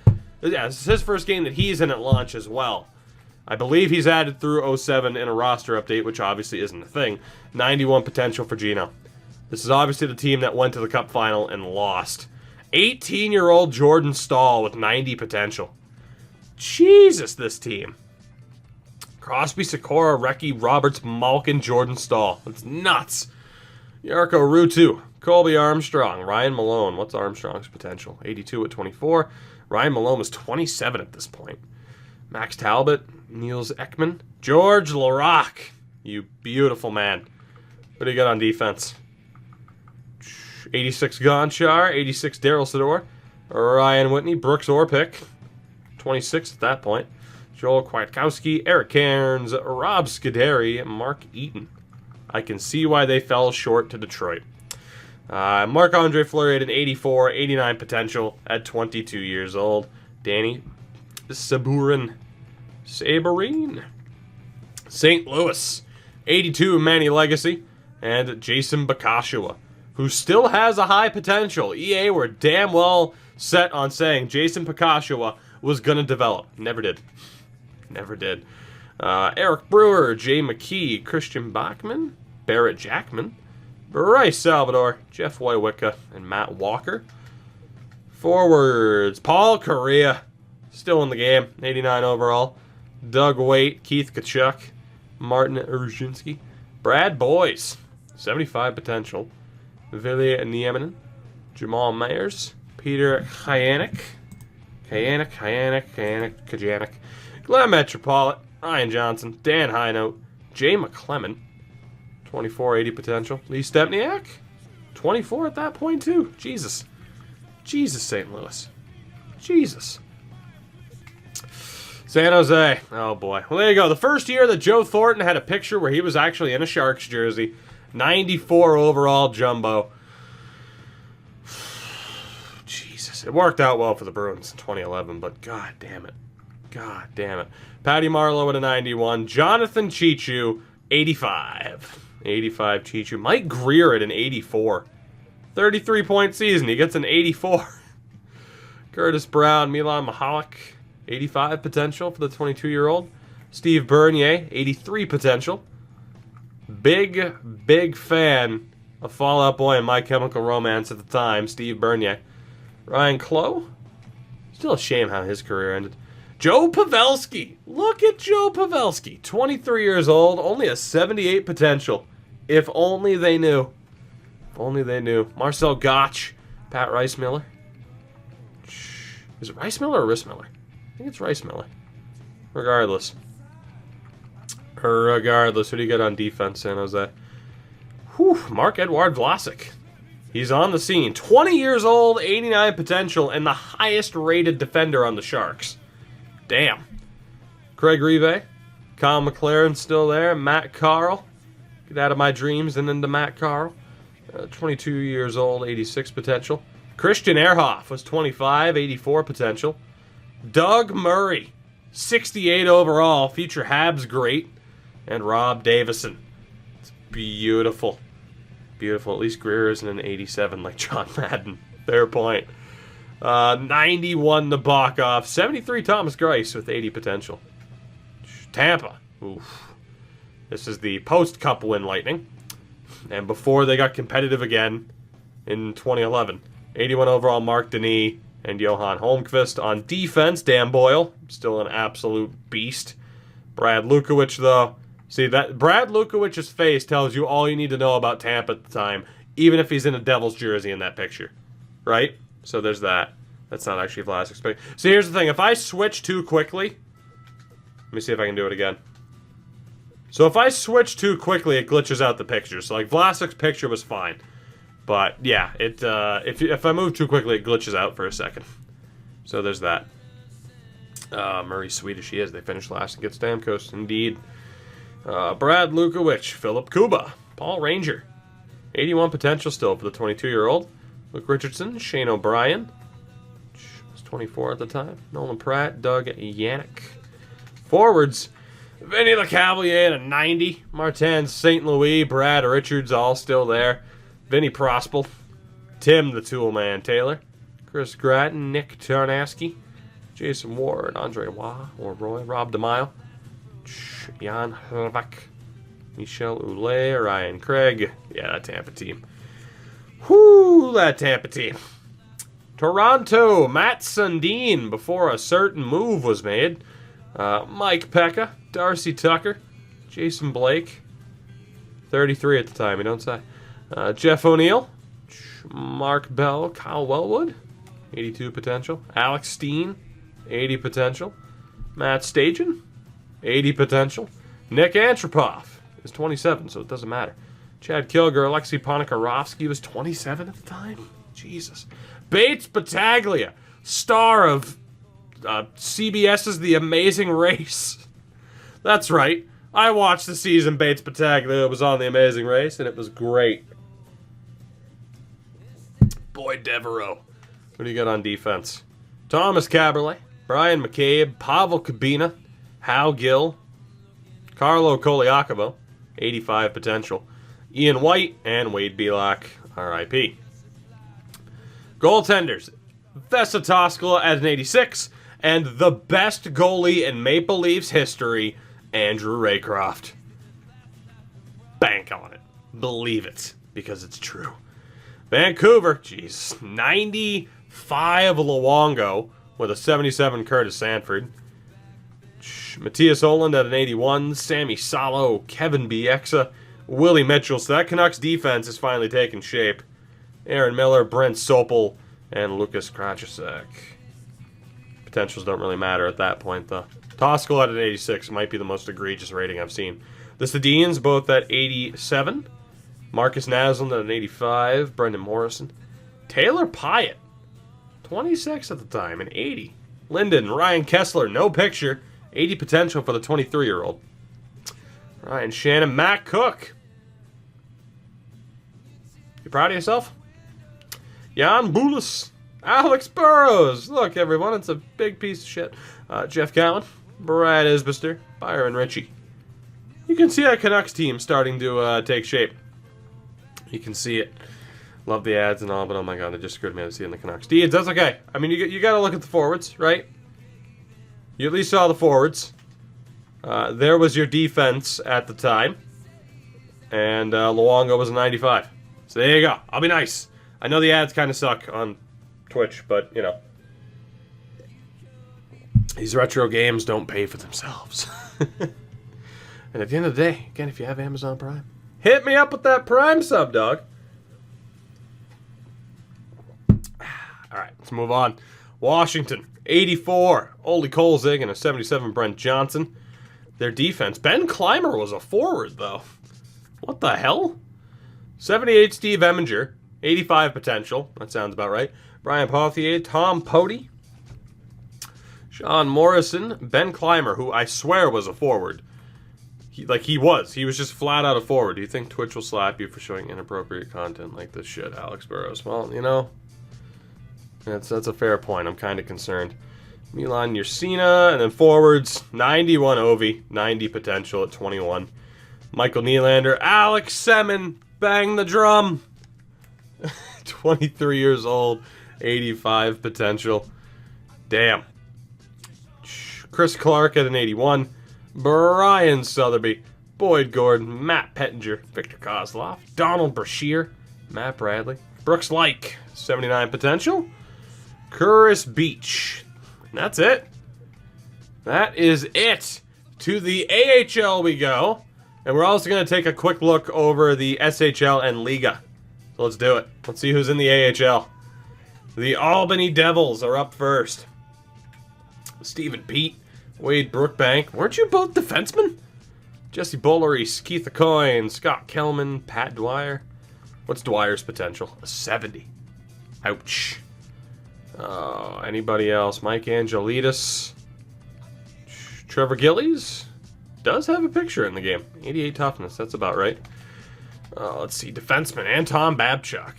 is his first game that he's in at launch as well. I believe he's added through 07 in a roster update, which obviously isn't a thing. 91 potential for Gino. This is obviously the team that went to the Cup final and lost. 18-year-old Jordan Stahl with 90 potential. Jesus, this team. Crosby, Sikora, Recchi, Roberts, Malkin, Jordan Stahl. That's nuts. Jarkko Ruutu, Colby Armstrong, Ryan Malone. What's Armstrong's potential? 82 at 24. Ryan Malone was 27 at this point. Max Talbot, Niels Ekman, George Laraque. You beautiful man. What do you got on defense? 86 Gonchar, 86 Daryl Sador, Ryan Whitney, Brooks Orpik, 26 at that point, Joel Kwiatkowski, Eric Cairns, Rob Scuderi, Mark Eaton. I can see why they fell short to Detroit. Marc-Andre Fleury at an 84, 89 potential at 22 years old. Danny Sabourin. St. Louis, 82 Manny Legacy, and Jason Bakashua, who still has a high potential. EA were damn well set on saying Jason Bakashua was going to develop. Never did. Never did. Eric Brewer, Jay McKee, Christian Bachman, Barrett Jackman, Bryce Salvador, Jeff Wojcicka, and Matt Walker. Forwards, Paul Correa, still in the game, 89 overall. Doug Waite, Keith Kachuk, Martin Urzinski, Brad Boyce, 75 potential. Vilya Nieminen, Jamal Myers, Peter Kajanik, Glenn Metropolit, Ryan Johnson, Dan Highnote, Jay McClement, 24, 80 potential. Lee Stepniak, 24 at that point too. Jesus, St. Louis. Jesus. San Jose. Oh boy. Well, there you go. The first year that Joe Thornton had a picture where he was actually in a Sharks jersey. 94 overall jumbo. Jesus. It worked out well for the Bruins in 2011, but god damn it. God damn it. Patty Marleau at a 91. Jonathan Cheechoo, 85. 85 Cheechoo. Mike Greer at an 84. 33-point season. He gets an 84. Curtis Brown, Milan Michalek, 85 potential for the 22-year-old. Steve Bernier, 83 potential. Big fan of Fall Out Boy and My Chemical Romance at the time, Steve Bernier. Ryan Clough, still a shame how his career ended. Joe Pavelski, look at Joe Pavelski, 23 years old, only a 78 potential. If only they knew. If only they knew. Marcel Gotch, Pat Rice-Miller. Is it Rice-Miller or Riss-Miller? I think it's Rice-Miller. Regardless, who do you got on defense, San Jose? Marc-Edouard Vlasic. He's on the scene. 20 years old, 89 potential, and the highest rated defender on the Sharks. Damn. Craig Rive. Kyle McLaren still there. Matt Carl. Get out of my dreams and into Matt Carl. 22 years old, 86 potential. Christian Ehrhoff was 25, 84 potential. Doug Murray, 68 overall, future Habs great. And Rob Davison. It's beautiful. Beautiful. At least Greer isn't an 87 like John Madden. Fair point. 91 Nabokov. 73 Thomas Greiss with 80 potential. Tampa. Oof. This is the post-Cup win Lightning. And before they got competitive again in 2011. 81 overall Mark Denis and Johan Holmqvist. On defense, Dan Boyle. Still an absolute beast. Brad Lukowicz, though. See, that Brad Lukowicz's face tells you all you need to know about Tampa at the time, even if he's in a Devils jersey in that picture. Right? So there's that. That's not actually Vlasic's pick. So here's the thing. If I switch too quickly... Let me see if I can do it again. So if I switch too quickly, it glitches out the picture. So like Vlasic's picture was fine. But yeah, if I move too quickly, it glitches out for a second. So there's that. Murray's Swedish he is. They finished last against Stamkos. Indeed. Brad Lukowicz, Philip Kuba, Paul Ranger. 81 potential still for the 22-year-old. Luke Richardson, Shane O'Brien. Was 24 at the time. Nolan Pratt, Doug Yannick. Forwards, Vinny LeCavalier at a 90. Martin St. Louis, Brad Richards, all still there. Vinny Prospel. Tim the Toolman Taylor. Chris Gratton, Nick Tarnasky. Jason Ward, Andre Waugh, or Roy. Rob DeMille. Jan Hrvac. Michel Oulet, Ryan Craig. Yeah, that Tampa team. Whoo, that Tampa team. Toronto, Matt Sundin, before a certain move was made. Mike Pekka, Darcy Tucker, Jason Blake, 33 at the time, you don't say. Jeff O'Neill, Mark Bell, Kyle Wellwood, 82 potential. Alex Steen, 80 potential. Matt Stajan, 80 potential. Nick Antropov is 27, so it doesn't matter. Chad Kilger, Alexei Ponikarovsky was 27 at the time. Jesus. Bates Battaglia, star of CBS's The Amazing Race. That's right. I watched the season Bates Battaglia was on The Amazing Race, and it was great. Boyd Devereaux. What do you got on defense? Thomas Caberlet, Brian McCabe, Pavel Kabina, Hal Gill, Carlo Koliakovo, 85 potential. Ian White, and Wade Belak, RIP. Goaltenders, Vesa Toskala at an 86, and the best goalie in Maple Leafs history, Andrew Raycroft. Bank on it. Believe it, because it's true. Vancouver, jeez, 95 Luongo with a 77 Curtis Sanford. Matthias Oland at an 81, Sammy Salo, Kevin Bieksa, Willie Mitchell. So that Canucks defense is finally taking shape. Aaron Miller, Brent Sopel, and Lucas Krajicek. Potentials don't really matter at that point, though. Toskal at an 86 might be the most egregious rating I've seen. The Sedins both at 87. Marcus Naslund at an 85. Brendan Morrison. Taylor Pyatt, 26 at the time, and 80. Linden, Ryan Kessler, no picture. 80 potential for the 23-year-old. Ryan Shannon, Matt Cook. You proud of yourself? Jan Boulis, Alex Burrows. Look, everyone, it's a big piece of shit. Jeff Cowan, Brad Isbister, Byron Ritchie. You can see that Canucks team starting to take shape. You can see it. Love the ads and all, but oh my god, it just screwed me out of seeing the Canucks. Deeds, that's okay. I mean, you got to look at the forwards, right? You at least saw the forwards. There was your defense at the time. And Luongo was a 95. So there you go. I'll be nice. I know the ads kind of suck on Twitch, but, you know. These retro games don't pay for themselves. And at the end of the day, again, if you have Amazon Prime, hit me up with that Prime sub, dog. All right, let's move on. Washington, 84. Ole Kolzig and a 77 Brent Johnson. Their defense. Ben Clymer was a forward, though. What the hell? 78 Steve Eminger. 85 potential. That sounds about right. Brian Pothier. Tom Pody. Sean Morrison, Ben Clymer, who I swear was a forward. He was just flat out a forward. Do you think Twitch will slap you for showing inappropriate content like this shit, Alex Burrows? Well, you know, that's a fair point. I'm kind of concerned. Milan Yursina, and then forwards, 91 Ovi, 90 potential at 21. Michael Nylander, Alex Semin, bang the drum. 23 years old, 85 potential. Damn. Chris Clark at an 81. Brian Sotheby, Boyd Gordon, Matt Pettinger, Victor Kozlov, Donald Brashear, Matt Bradley, Brooks Laich, 79 potential. Curtis Beach. And that's it. That is it. To the AHL we go. And we're also going to take a quick look over the SHL and Liga. So let's do it. Let's see who's in the AHL. The Albany Devils are up first. Stephen Pete, Wade Brookbank. Weren't you both defensemen? Jesse Bollery, Keith Coyne, Scott Kellman, Pat Dwyer. What's Dwyer's potential? A 70. Ouch. Anybody else? Mike Angelidis. Trevor Gillies does have a picture in the game. 88 toughness. That's about right. Let's see. Defenseman Anton Babchuk.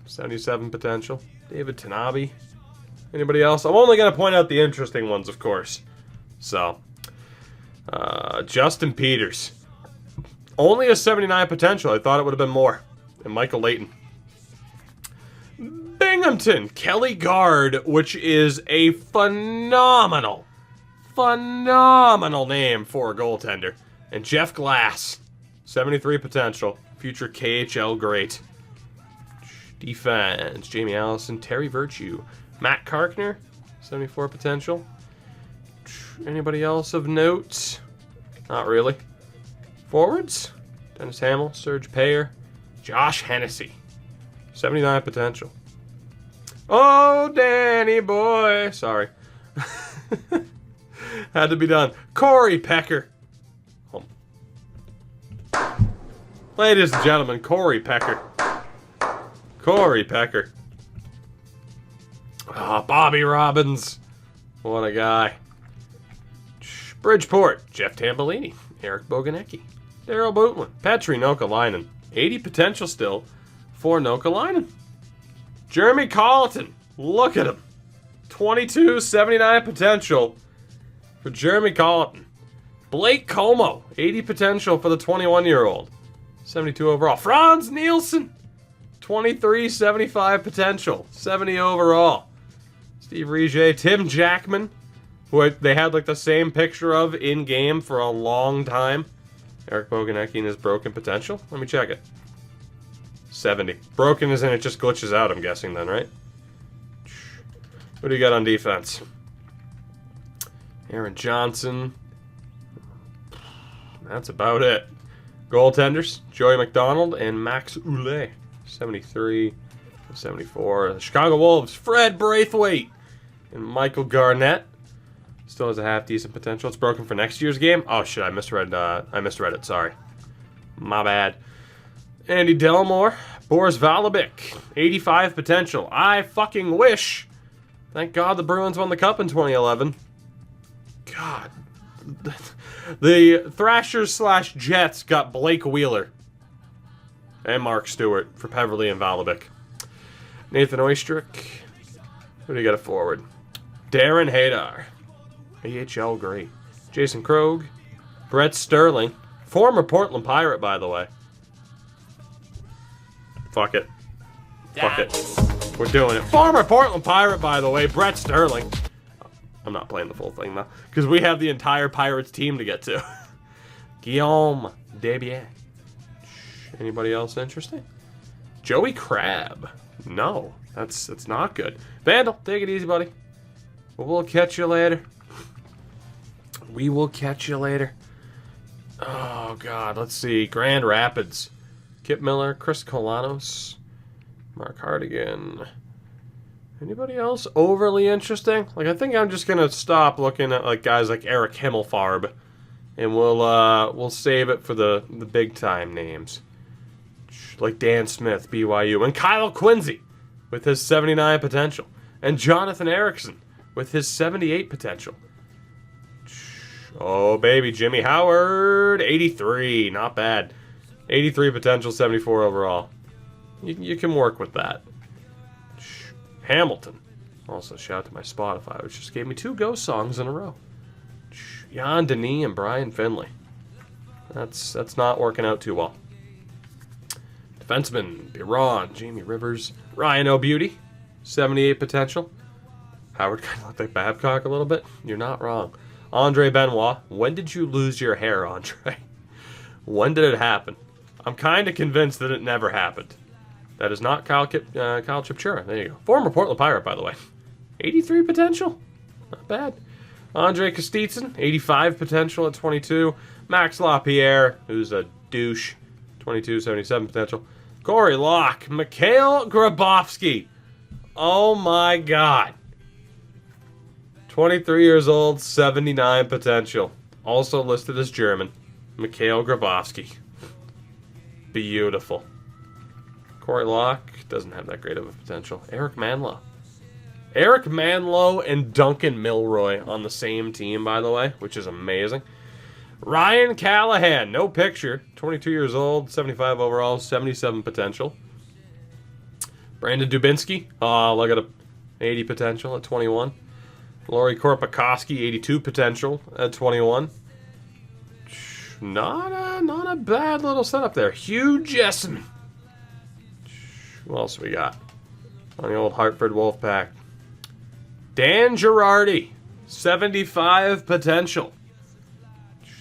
77 potential. David Tanabe. Anybody else? I'm only going to point out the interesting ones, of course. So, Justin Peters. Only a 79 potential. I thought it would have been more. And Michael Layton. Binghamton, Kelly Guard, which is a phenomenal name for a goaltender. And Jeff Glass, 73 potential, future KHL great. Defense, Jamie Allison, Terry Virtue, Matt Karkner, 74 potential. Anybody else of note? Not really. Forwards, Dennis Hamill, Serge Payer, Josh Hennessy, 79 potential. Oh, Danny boy. Sorry. Had to be done. Corey Pecker. Oh. Ladies and gentlemen, Corey Pecker. Corey Pecker. Oh, Bobby Robbins. What a guy. Bridgeport, Jeff Tambellini, Eric Boganecki, Daryl Bootlin, Petri Nokalainen. 80 potential still for Nokalainen. Jeremy Colleton, look at him. 22, 79 potential for Jeremy Colleton. Blake Como, 80 potential for the 21-year-old. 72 overall. Franz Nielsen, 23, 75 potential. 70 overall. Steve Riget, Tim Jackman, who they had like the same picture of in-game for a long time. Eric Boganecki and his broken potential. Let me check it. 70. Broken is in it just glitches out, I'm guessing then, right? What do you got on defense? Aaron Johnson. That's about it. Goaltenders, Joey McDonald and Max Oulet. 73, 74. The Chicago Wolves, Fred Braithwaite and Michael Garnett. Still has a half-decent potential. It's broken for next year's game. Oh, shit, I misread it, sorry. My bad. Andy Delmore, Boris Valabik, 85 potential. I fucking wish. Thank God the Bruins won the Cup in 2011. God. The Thrashers / Jets got Blake Wheeler and Mark Stewart for Peverly and Valabik. Nathan Oystrick. Who do you got a forward? Darren Hadar. AHL great. Jason Krogh. Brett Sterling. Former Portland Pirate, by the way. Fuck it. Fuck it. We're doing it. Former Portland Pirate, by the way. Brett Sterling. I'm not playing the full thing, though. Because we have the entire Pirates team to get to. Guillaume Debian. Anybody else interesting? Joey Crabb. No. That's not good. Vandal, take it easy, buddy. We'll catch you later. We will catch you later. Oh, God. Let's see. Grand Rapids. Kip Miller, Chris Kolanos, Mark Hardigan. Anybody else overly interesting? Like, I think I'm just gonna stop looking at like guys like Eric Himmelfarb, and we'll save it for the big time names, like Dan Smith, BYU, and Kyle Quincy with his 79 potential, and Jonathan Erickson, with his 78 potential. Oh, baby, Jimmy Howard, 83. Not bad. 83 potential, 74 overall. You can work with that. Hamilton. Also, shout out to my Spotify, which just gave me 2 ghost songs in a row. Jan Denis and Brian Finley. That's not working out too well. Defenseman, Biron, Jamie Rivers, Ryan O'Beauty, 78 potential. Howard kind of looked like Babcock a little bit. You're not wrong. Andre Benoit, when did you lose your hair, Andre? When did it happen? I'm kind of convinced that it never happened. That is not Kyle Chipchura. There you go. Former Portland Pirate, by the way. 83 potential. Not bad. Andre Kostitsyn, 85 potential at 22. Max Lapierre, who's a douche, 22, 77 potential. Corey Locke, Mikhail Grabovski. Oh my God. 23 years old, 79 potential. Also listed as German. Mikhail Grabovski. Beautiful. Corey Locke doesn't have that great of a potential. Eric Manlow. Eric Manlow and Duncan Milroy on the same team, by the way, which is amazing. Ryan Callahan, no picture. 22 years old, 75 overall, 77 potential. Brandon Dubinsky, look at him. 80 potential at 21. Laurie Korpikoski, 82 potential at 21. Not a bad little setup there. Hugh Jessamine. Who else we got? On the old Hartford Wolfpack. Dan Girardi, 75 potential.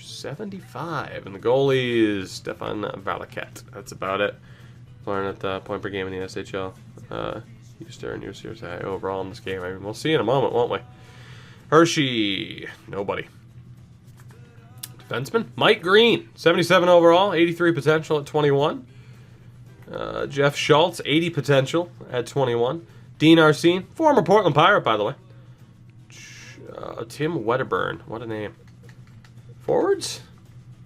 75. And the goalie is Stefan Valaket. That's about it. Learn at the point per game in the SHL. Houston, UCSI overall in this game. I mean, we'll see in a moment, won't we? Hershey, nobody. Defenseman, Mike Green, 77 overall, 83 potential at 21. Jeff Schultz, 80 potential at 21. Dean Arsene, former Portland Pirate, by the way. Tim Wedderburn, what a name. Forwards,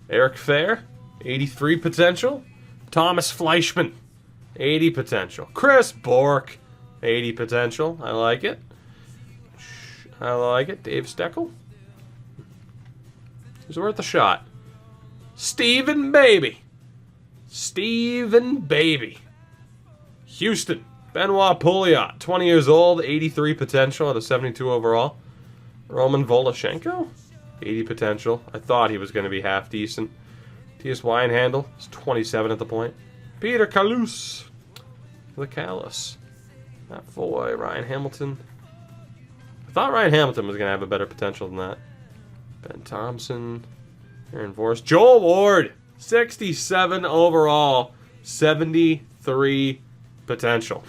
Eric Fair, 83 potential. Thomas Fleischman, 80 potential. Chris Bork, 80 potential. I like it. I like it. Dave Steckel. He's worth a shot. Stephen Baby. Stephen Baby. Houston. Benoit Pouliot. 20 years old. 83 potential at a 72 overall. Roman Voloshenko. 80 potential. I thought he was going to be half decent. T.S. Winehandle. He's 27 at the point. Peter Kalous. The Callus. That boy. Ryan Hamilton. I thought Ryan Hamilton was going to have a better potential than that. Ben Thompson. Aaron Forrest. Joel Ward. 67 overall. 73 potential.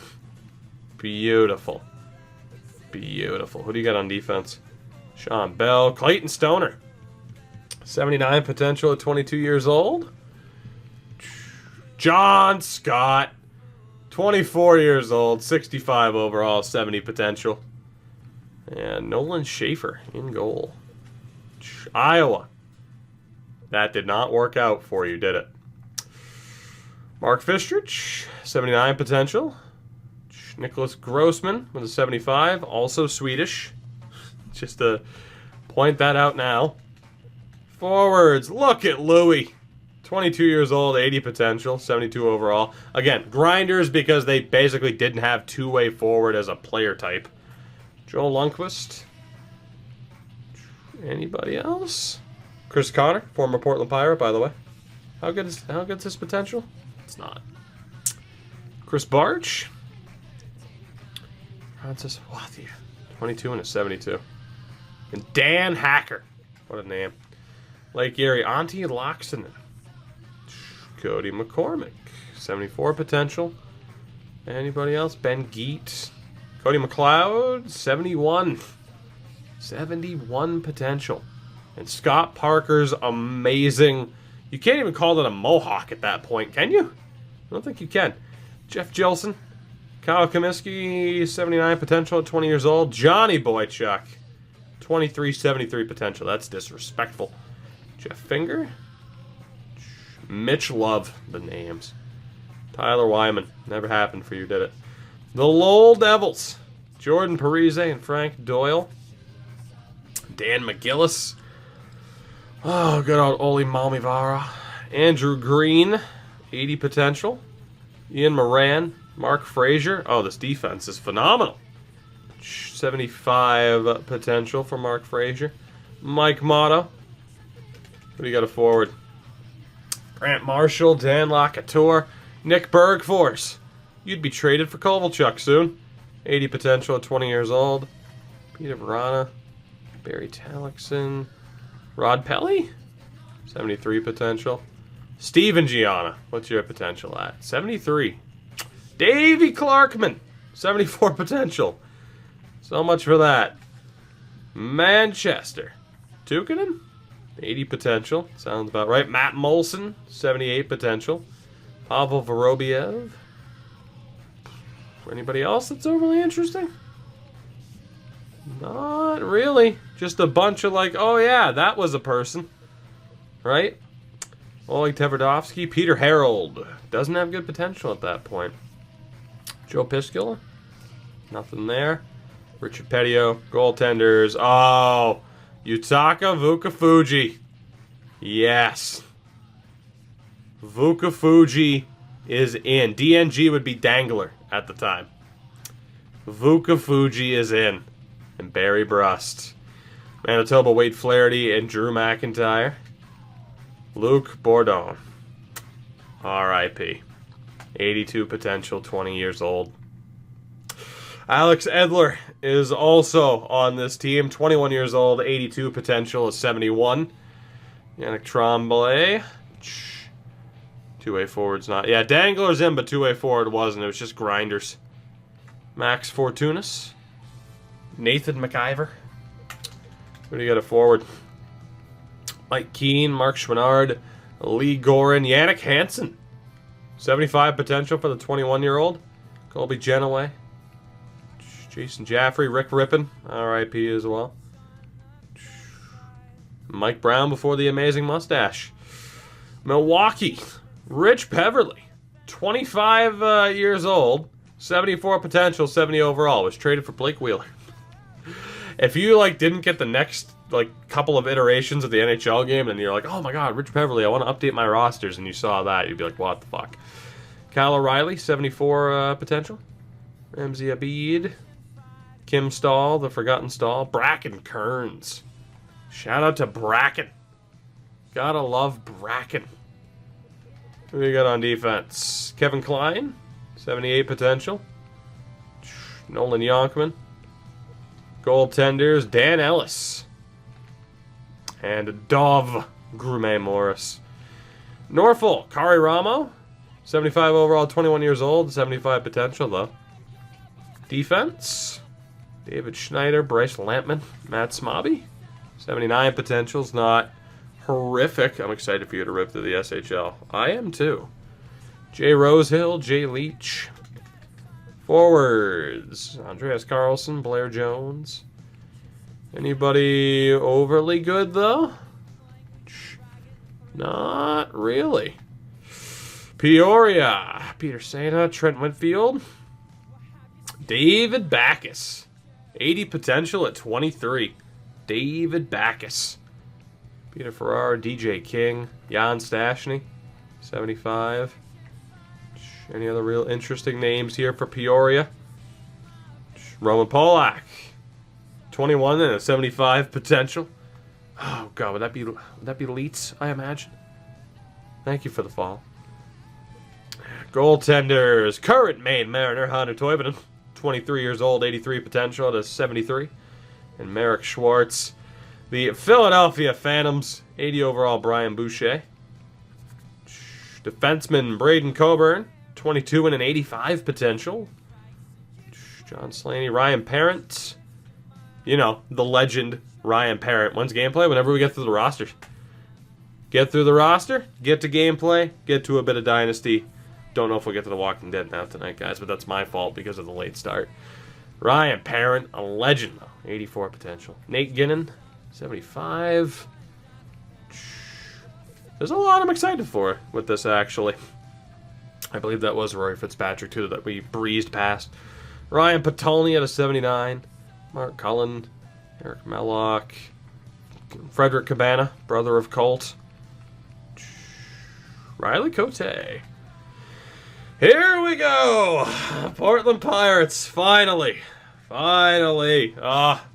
Beautiful. Beautiful. Who do you got on defense? Sean Bell. Clayton Stoner. 79 potential at 22 years old. John Scott. 24 years old. 65 overall. 70 potential. And Nolan Schaefer in goal. Iowa. That did not work out for you, did it? Mark Fistrich, 79 potential. Nicholas Grossman with a 75, also Swedish. Just to point that out now. Forwards, look at Louis. 22 years old, 80 potential, 72 overall. Again, grinders because they basically didn't have two-way forward as a player type. Joel Lundqvist. Anybody else? Chris Connor, former Portland Pirate, by the way. How good's his potential? It's not. Chris Barch. Francis Wathier, 22 and a 72. And Dan Hacker. What a name. Lake Erie, Auntie Loxton. Cody McCormick, 74 potential. Anybody else? Ben Geet. Cody McLeod, 71. 71 potential. And Scott Parker's amazing. You can't even call it a mohawk at that point, can you? I don't think you can. Jeff Jilson. Kyle Comiskey, 79 potential at 20 years old. Johnny Boychuk, 23, 73 potential. That's disrespectful. Jeff Finger. Mitch Love, the names. Tyler Wyman. Never happened for you, did it? The Lowell Devils. Jordan Parise and Frank Doyle. Dan McGillis. Oh, good old Oli Malmivara. Andrew Green, 80 potential. Ian Moran, Mark Frazier. Oh, this defense is phenomenal. 75 potential for Mark Frazier. Mike Motto. What do you got a forward? Grant Marshall, Dan LaCouture, Nick Bergfors. You'd be traded for Kovalchuk soon. 80 potential at 20 years old. Peter Verana, Barry Talixon, Rod Pelly, 73 potential. Steven Gianna, what's your potential at? 73. Davey Clarkman, 74 potential. So much for that. Manchester. Tukinen, 80 potential. Sounds about right. Matt Molson, 78 potential. Pavel Vorobiev. Anybody else that's overly interesting? Not really. Just a bunch of like, oh yeah, that was a person. Right? Oleg Tverdovsky. Peter Harold. Doesn't have good potential at that point. Joe Piskula. Nothing there. Richard Petio. Goaltenders. Oh, Yutaka Vukafuji. Yes. Vukafuji is in. DNG would be Dangler at the time. Vukafuji is in. And Barry Brust. Manitoba, Wade Flaherty, and Drew McIntyre. Luc Bourdon. R.I.P. 82 potential, 20 years old. Alex Edler is also on this team. 21 years old, 82 potential is 71. Yannick Tremblay. Two-way forward's not. Yeah, Dangler's in, but two-way forward wasn't. It was just grinders. Max Fortunas. Nathan McIver. Who do you got a forward? Mike Keane, Mark Schwannard, Lee Gorin, Yannick Hansen. 75 potential for the 21-year-old. Colby Genoway. Jason Jaffrey, Rick Rippon, R.I.P. as well. Mike Brown before the amazing mustache. Milwaukee, Rich Peverly, 25 years old, 74 potential, 70 overall. Was traded for Blake Wheeler. If you didn't get the next couple of iterations of the NHL game, and you're like, oh my god, Rich Peverly, I want to update my rosters, and you saw that, you'd be like, what the fuck? Kyle O'Reilly, 74 potential. Ramsey Abid. Kim Stahl, the Forgotten Stahl. Bracken Kearns. Shout out to Bracken. Gotta love Bracken. Who do you got on defense? Kevin Klein, 78 potential. Nolan Yonkman. Goaltenders, Dan Ellis. And Dov Grumet Morris. Norfolk, Kari Ramo. 75 overall, 21 years old. 75 potential, though. Defense. David Schneider, Bryce Lampman, Matt Smobby. 79 potential's not horrific. I'm excited for you to rip through the SHL. I am too. Jay Rosehill, Jay Leach. Forwards. Andreas Carlson, Blair Jones. Anybody overly good, though? Not really. Peoria. Peter Sena, Trent Whitfield. David Backus. 80 potential at 23. David Backus. Peter Farrar, DJ King. Jan Stashny. 75. Any other real interesting names here for Peoria? Roman Polak. 21 and a 75 potential. Oh god, would that be Leets, I imagine? Thank you for the follow. Goaltenders. Current Maine Mariner, Hunter Toivonen. 23 years old, 83 potential to 73. And Merrick Schwartz. The Philadelphia Phantoms, 80 overall, Brian Boucher. Defenseman Braden Coburn, 22 and an 85 potential. John Slaney, Ryan Parent. You know, the legend Ryan Parent. When's gameplay? Whenever we get through the roster. Get through the roster, get to gameplay, get to a bit of Dynasty. Don't know if we'll get to The Walking Dead now tonight, guys, but that's my fault because of the late start. Ryan Parent, a legend, though. 84 potential. Nate Ginnon, 75. There's a lot I'm excited for with this, actually. I believe that was Rory Fitzpatrick, too, that we breezed past. Ryan Patolny at a 79. Mark Cullen. Eric Mellock. Frederick Cabana, brother of Colt. Riley Cote. Here we go. Portland Pirates, finally. Finally. Ah,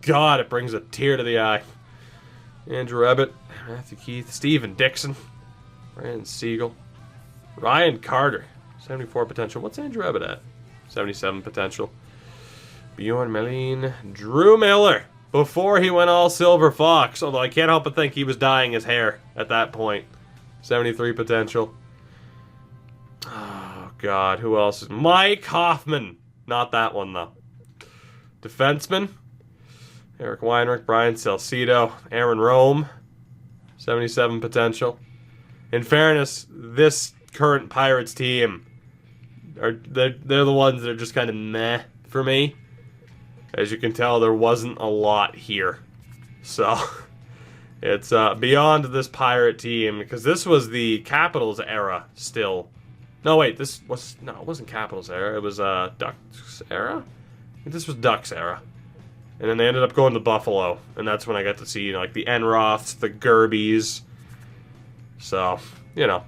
God, it brings a tear to the eye. Andrew Ebbett, Matthew Keith, Steven Dixon, Brandon Siegel, Ryan Carter, 74 potential. What's Andrew Ebbett at? 77 potential. Bjorn Melin, Drew Miller, before he went all Silver Fox, although I can't help but think he was dyeing his hair at that point. 73 potential. Oh, God, who else? Mike Hoffman. Not that one, though. Defenseman. Eric Weinrich, Brian Salcido, Aaron Rome. 77 potential. In fairness, this current Pirates team, they're the ones that are just kind of meh for me. As you can tell, there wasn't a lot here. So, it's beyond this Pirate team, because this was the Capitals era still. No, wait, it wasn't Capitals era. It was Ducks era? I think this was Ducks era. And then they ended up going to Buffalo, and that's when I got to see, you know, like the Enroths, the Gerbys. So, you know.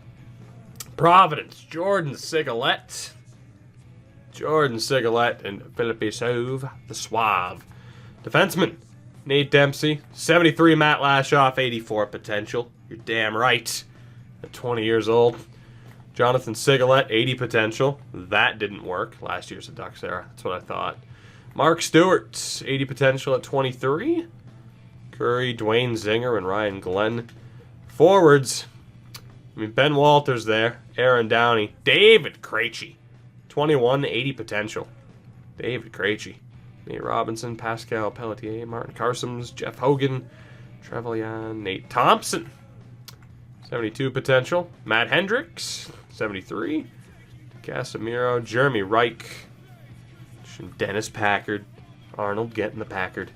Providence, Jordan Sigalette. Jordan Sigalette and Philippe Sauve, the Suave. Defenseman, Nate Dempsey. 73, Matt Lashoff, 84 potential. You're damn right. At 20 years old. Jonathan Sigalette, 80 potential. That didn't work. Last year's the Ducks era. That's what I thought. Mark Stewart, 80 potential at 23. Curry, Dwayne Zinger, and Ryan Glenn. Forwards, I mean, Ben Walters there. Aaron Downey. David Krejci, 21, 80 potential. David Krejci. Nate Robinson, Pascal Pelletier, Martin Carsons, Jeff Hogan, Trevelyan, Nate Thompson. 72 potential. Matt Hendricks, 73. Casemiro, Jeremy Reich, Dennis Packard, Arnold getting the Packard.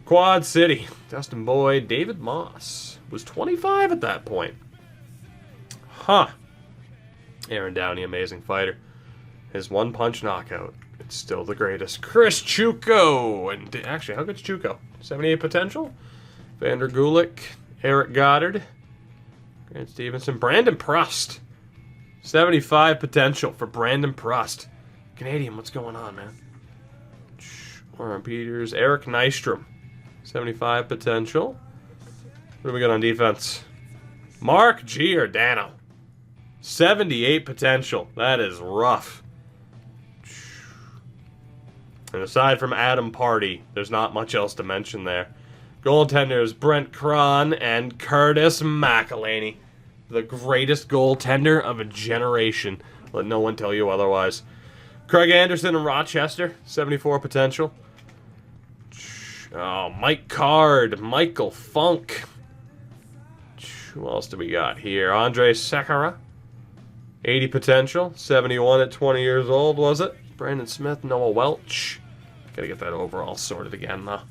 Quad City, Dustin Boyd, David Moss was 25 at that point. Huh. Aaron Downey, amazing fighter. His one-punch knockout, it's still the greatest. Chris Chuko, and actually, how good's Chuko? 78 potential. Vander Gulick, Eric Goddard, Grant Stevenson, Brandon Prust. 75 potential for Brandon Prust. Canadian, what's going on, man? Warren Peters, Eric Nystrom, 75 potential. What do we got on defense? Mark Giordano, 78 potential. That is rough. And aside from Adam Party, there's not much else to mention there. Goaltenders, Brent Cron and Curtis McElhaney. The greatest goaltender of a generation. Let no one tell you otherwise. Craig Anderson in Rochester, 74 potential. Oh, Mike Card, Michael Funk. Who else do we got here? Andre Sekera, 80 potential. 71 at 20 years old, was it? Brandon Smith, Noah Welch. Gotta get that overall sorted again, though.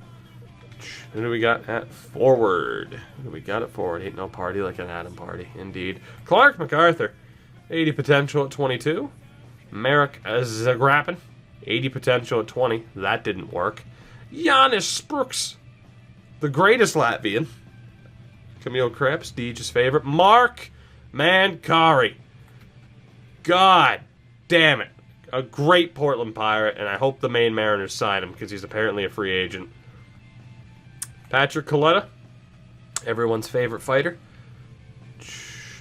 Who do we got at forward? Who do we got at forward? Ain't no party like an Adam Party, indeed. Clark MacArthur, 80 potential at 22. Marek Zagrapin, 80 potential at 20. That didn't work. Janis Sprooks, the greatest Latvian. Camille Krebs, Deej's favorite. Mark Mancari. God damn it. A great Portland Pirate, and I hope the Maine Mariners sign him because he's apparently a free agent. Patrick Coletta, everyone's favorite fighter.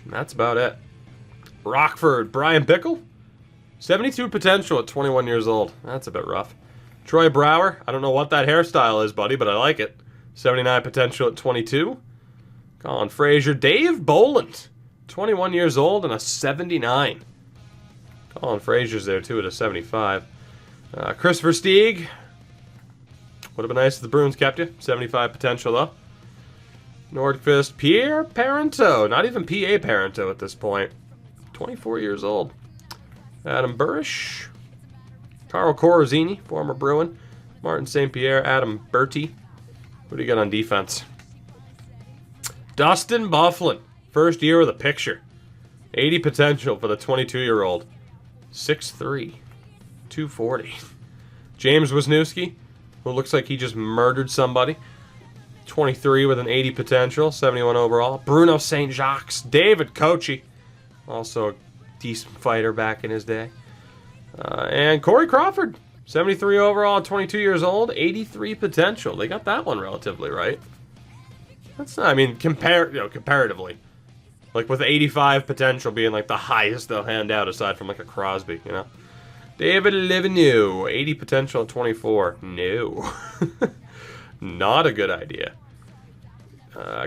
And that's about it. Rockford, Brian Bickle, 72 potential at 21 years old. That's a bit rough. Troy Brower, I don't know what that hairstyle is, buddy, but I like it. 79 potential at 22. Colin Frazier, Dave Boland, 21 years old and a 79. Colin Frazier's there too at a 75. Chris Versteeg, would have been nice if the Bruins kept you. 75 potential though. Nordqvist, Pierre Parento, not even P.A. Parento at this point. 24 years old. Adam Burish, Carl Corazzini, former Bruin, Martin St. Pierre, Adam Bertie. What do you got on defense? Dustin Byfuglien, first year of the picture. 80 potential for the 22-year-old. 6'3", 240. James Wisniewski, who looks like he just murdered somebody. 23 with an 80 potential, 71 overall. Bruno St. Jacques, David Kochi, also a decent fighter back in his day. And Corey Crawford, 73 overall, 22 years old, 83 potential. They got that one relatively right. That's not, I mean, comparatively. Like with 85 potential being like the highest they'll hand out aside from like a Crosby, you know? David Lemieux, 80 potential at 24. No. Not a good idea.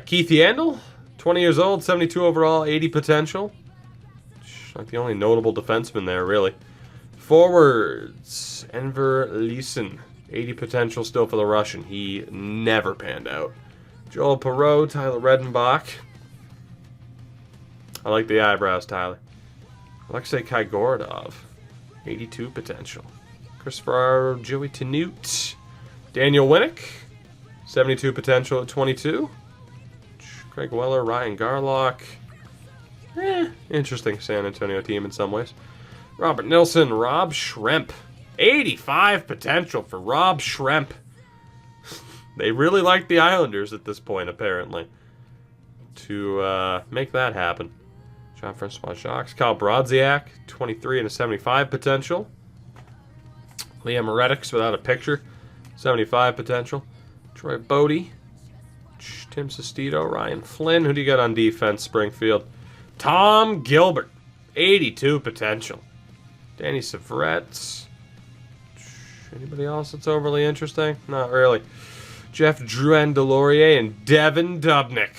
Keith Yandel, 20 years old, 72 overall, 80 potential. Like the only notable defenseman there, really. Forwards, Enver Leeson, 80 potential still for the Russian. He never panned out. Joel Perreault, Tyler Redenbach. I like the eyebrows, Tyler. Alexei Kaigorodov, 82 potential. Christopher Joey Tanute. Daniel Winnick, 72 potential at 22. Craig Weller, Ryan Garlock. Interesting San Antonio team in some ways. Robert Nilsson, Rob Schremp. 85 potential for Rob Schremp. They really like the Islanders at this point, apparently, to make that happen. Jean-Francois Jacques. Kyle Brodziak, 23 and a 75 potential. Liam Reddick's without a picture, 75 potential. Troy Bodie. Tim Sestito, Ryan Flynn. Who do you got on defense, Springfield? Tom Gilbert, 82 potential. Danny Severette. Anybody else that's overly interesting? Not really. Jeff Drouin-Delorier and Devin Dubnyk.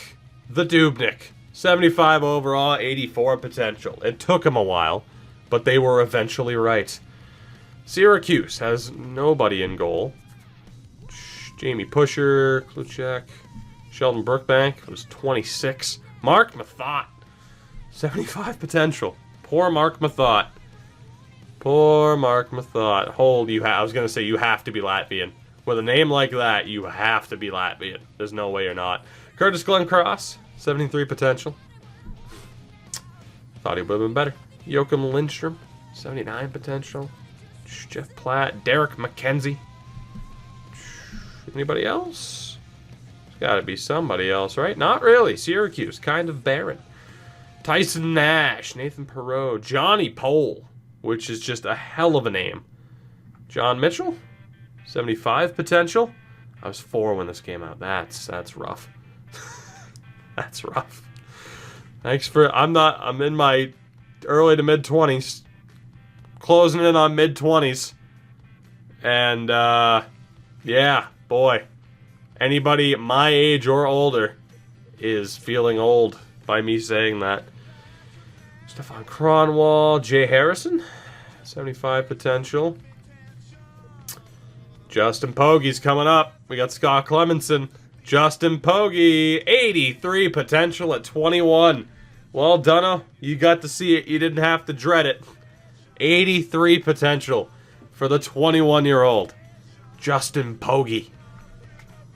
The Dubnyk. 75 overall, 84 potential. It took him a while, but they were eventually right. Syracuse has nobody in goal. Jamie Pusher, Kluchek. Sheldon Brookbank was 26. Mark Mathot, 75 potential. Poor Mark Mathot. Poor Mark Mathot. I was going to say you have to be Latvian. With a name like that, you have to be Latvian. There's no way you're not. Curtis Glencross, 73 potential. Thought he would have been better. Joachim Lindstrom, 79 potential. Jeff Platt, Derek McKenzie. Anybody else? There's got to be somebody else, right? Not really. Syracuse, kind of barren. Tyson Nash, Nathan Perreault, Johnny Pole, which is just a hell of a name. John Mitchell, 75 potential. I was 4 when this came out. That's rough. That's rough. Thanks for... I'm in my early to mid-20s. Closing in on mid-20s. And, yeah, boy. Anybody my age or older is feeling old by me saying that. Stefan Kronwall, Jay Harrison, 75 potential. Justin Pogge's coming up. We got Scott Clemenson. Justin Pogge, 83 potential at 21. Well, Dunno, you got to see it. You didn't have to dread it. 83 potential for the 21-year-old. Justin Pogge.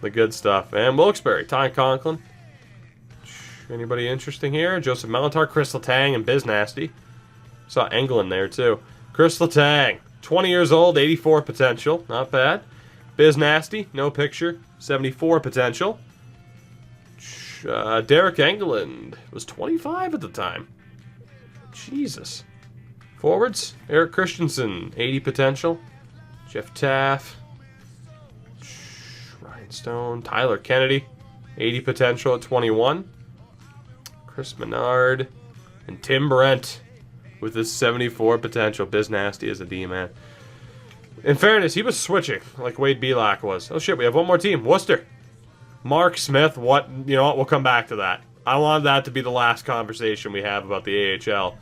The good stuff. And Wilkes-Barre, Ty Conklin. Anybody interesting here? Joseph Melitar, Crystal Tang, and Biz Nasty. Saw Englund there, too. Crystal Tang, 20 years old, 84 potential. Not bad. Biz Nasty, no picture, 74 potential. Derek Englund was 25 at the time. Jesus. Forwards, Eric Christensen, 80 potential. Jeff Taff. Ryan Stone. Tyler Kennedy, 80 potential at 21. Chris Menard. And Tim Brent with his 74 potential. Biz Nasty as a D-man. In fairness, he was switching like Wade Belak was. Oh shit, we have one more team. Worcester. Mark Smith, you know what, we'll come back to that. I wanted that to be the last conversation we have about the AHL.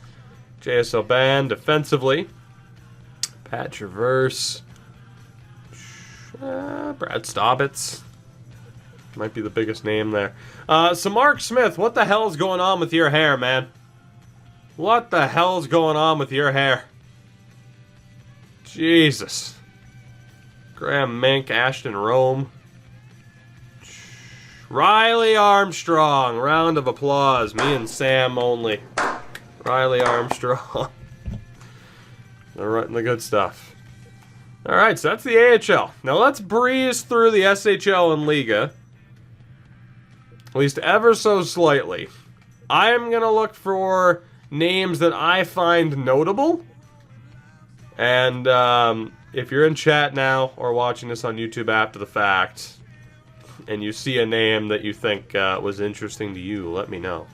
JSL Band, defensively. Pat Traverse. Brad Staubitz. Might be the biggest name there. So Mark Smith, what the hell is going on with your hair, man? What the hell is going on with your hair? Jesus. Graham Mink, Ashton Rome. Riley Armstrong. Round of applause. Me and Sam only. Riley Armstrong. The good stuff. Alright, so that's the AHL. Now let's breeze through the SHL and Liga. At least ever so slightly. I am going to look for names that I find notable. And if you're in chat now or watching this on YouTube after the fact, and you see a name that you think was interesting to you, let me know.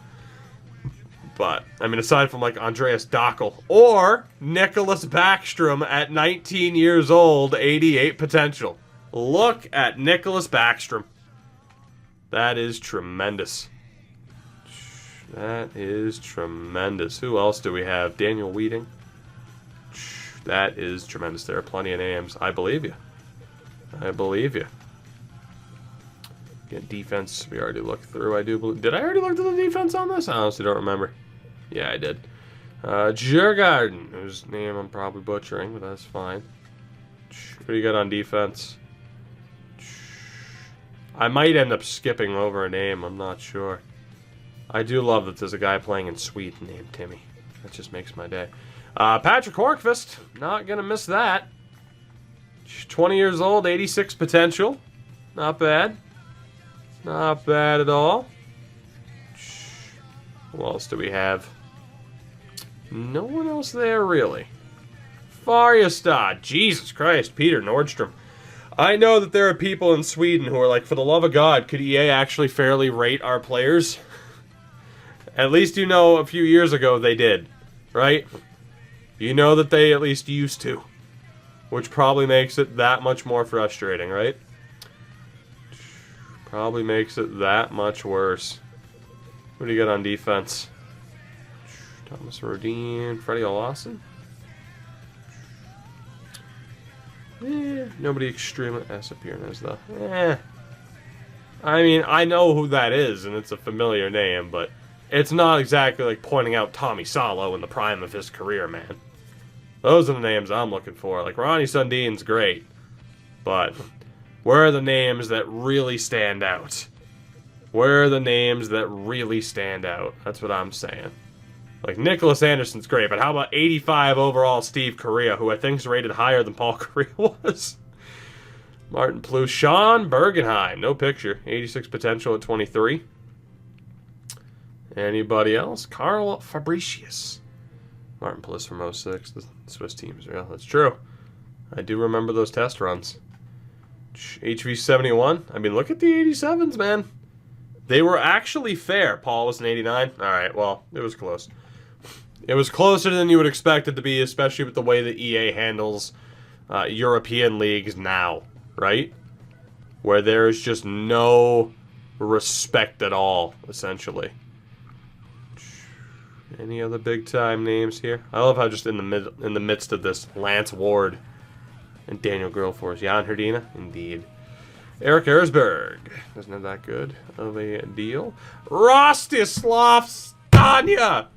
But, I mean, aside from, like, Andreas Dockel or Nicholas Backstrom at 19 years old, 88 potential. Look at Nicholas Backstrom. That is tremendous. That is tremendous. Who else do we have? Daniel Weeding. That is tremendous. There are plenty of names. I believe you. I believe you. Again, defense, we already looked through, I do believe. Did I already look at the defense on this? I honestly don't remember. Yeah, I did. Djurgården, whose name I'm probably butchering, but that's fine. What do you got on defense? I might end up skipping over a name, I'm not sure. I do love that there's a guy playing in Sweden named Timmy. That just makes my day. Patrick Hornqvist, not going to miss that. 20 years old, 86 potential. Not bad. Not bad at all. Who else do we have? No one else there, really. Färjestad. Jesus Christ, Peter Nordstrom. I know that there are people in Sweden who are like, for the love of God, could EA actually fairly rate our players? At least you know a few years ago they did, right? You know that they at least used to. Which probably makes it that much more frustrating, right? Probably makes it that much worse. What do you got on defense? Thomas Rodin, Freddie Lawson. Nobody extremely Sapirnes though. I mean, I know who that is, and it's a familiar name, but it's not exactly like pointing out Tommy Salo in the prime of his career, man. Those are the names I'm looking for. Like, Ronnie Sundin's great, but where are the names that really stand out? Where are the names that really stand out? That's what I'm saying. Like, Nicholas Anderson's great, but how about 85 overall Steve Correa, who I think is rated higher than Paul Correa was? Martin Plouffe. Sean Bergenheim. No picture. 86 potential at 23. Anybody else? Carl Fabricius. Martin Plouffe from 06. The Swiss team is real. That's true. I do remember those test runs. HV71. I mean, look at the 87s, man. They were actually fair. Paul was an 89. Alright, well, it was close. It was closer than you would expect it to be, especially with the way that EA handles European leagues now, right? Where there's just no respect at all, essentially. Any other big-time names here? I love how just in the midst of this, Lance Ward and Daniel Grillforce. Jan Hrdina, indeed. Eric Erzberg. Doesn't have that good of a deal. Rostislav Stania!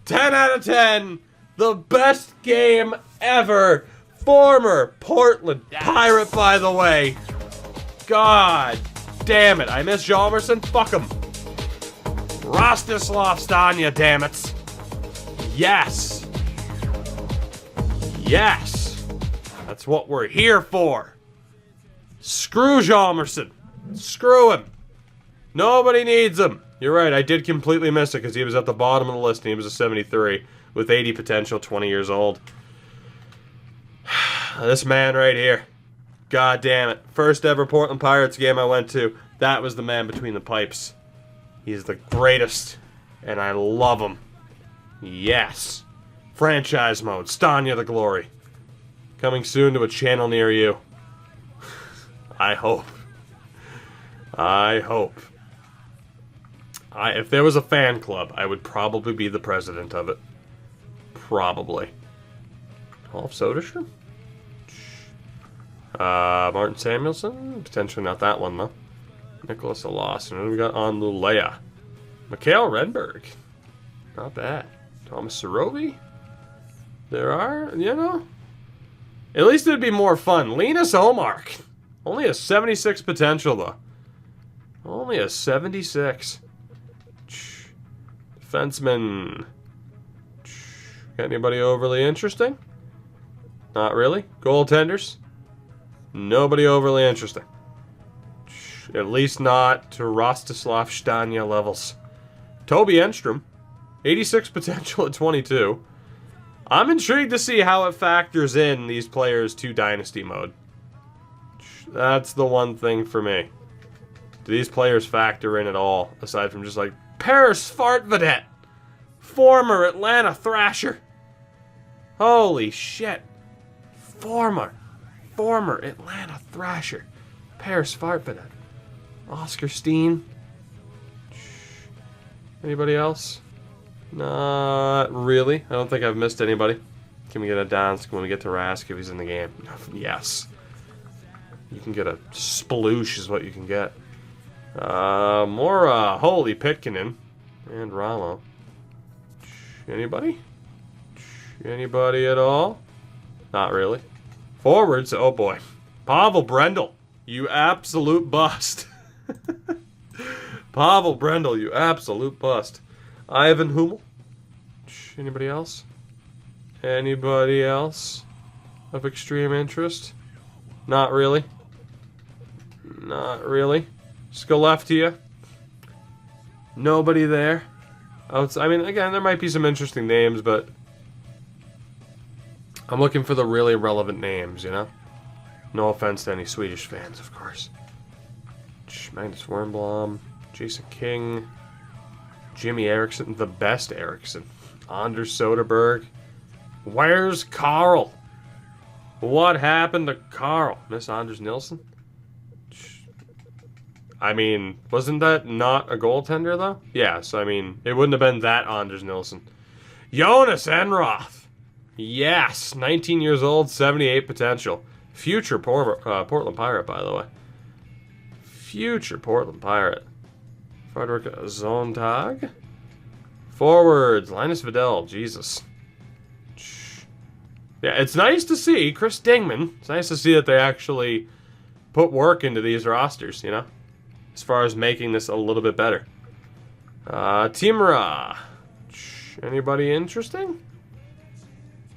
10 out of 10. The best game ever. Former Portland Pirate, by the way. God damn it. I miss Hjalmarsson. Fuck him. Rostislav Stania, damn it. Yes. Yes. That's what we're here for. Screw Hjalmarsson. Screw him. Nobody needs him. You're right, I did completely miss it because he was at the bottom of the list and he was a 73 with 80 potential, 20 years old. This man right here. God damn it. First ever Portland Pirates game I went to. That was the man between the pipes. He's the greatest. And I love him. Yes. Franchise mode. Stania the Glory. Coming soon to a channel near you. I hope. I hope. If there was a fan club, I would probably be the president of it. Probably. Rolf Soderstrom? Martin Samuelson? Potentially not that one, though. Nicholas Lawson. What do we got on Lulea? Mikhail Renberg. Not bad. Thomas Sorovi? There are, you know. At least it'd be more fun. Linus Omark. Only a 76 potential, though. Only a 76. Defenseman. Got anybody overly interesting? Not really. Goaltenders? Nobody overly interesting. At least not to Rostislav Stania levels. Toby Enstrom, 86 potential at 22. I'm intrigued to see how it factors in these players to Dynasty mode. That's the one thing for me. Do these players factor in at all, aside from just like Paris Fartvedet, former Atlanta Thrasher? Holy shit. Former Atlanta Thrasher. Paris Fartvedet. Oscar Steen. Anybody else? Not really. I don't think I've missed anybody. Can we get a Dansk when we get to Rask if he's in the game? Yes. You can get a sploosh is what you can get. More Holy Pitkanen and Ramo. Anybody? Anybody at all? Not really. Forwards, oh boy. Pavel Brendel, you absolute bust. Pavel Brendel, you absolute bust. Ivan Hummel. Anybody else? Anybody else of extreme interest? Not really. Not really. Skellefteå. Nobody there. I mean, again, there might be some interesting names, but I'm looking for the really relevant names, you know? No offense to any Swedish fans, of course. Magnus Wernbloom, Jason King, Jimmy Eriksson, the best Eriksson, Anders Soderberg. Where's Carl? What happened to Carl? Miss Anders Nilsson? I mean, wasn't that not a goaltender, though? Yeah, so I mean, it wouldn't have been that Anders Nilsson. Jonas Enroth. Yes, 19 years old, 78 potential. Future Portland Pirate, by the way. Future Portland Pirate. Frederick Zontag. Forwards, Linus Vidal, Jesus. Yeah, it's nice to see Chris Dingman. It's nice to see that they actually put work into these rosters, you know? As far as making this a little bit better. Timra. Anybody interesting?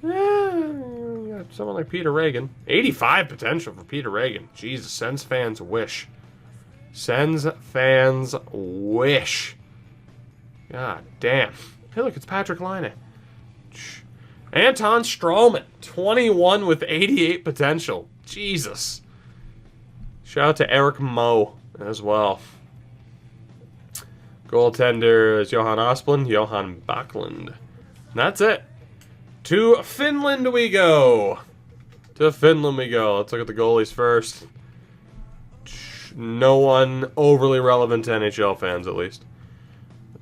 Yeah, someone like Peter Reagan. 85 potential for Peter Reagan. Jesus, Sens fans wish. Sens fans wish. God damn. Hey, look, it's Patrick Laine. Anton Stroman, 21 with 88 potential. Jesus. Shout out to Eric Moe as well. Goaltender is Johan Asplund, Johan Backlund. That's it. To Finland we go. To Finland we go. Let's look at the goalies first. No one overly relevant to NHL fans, at least.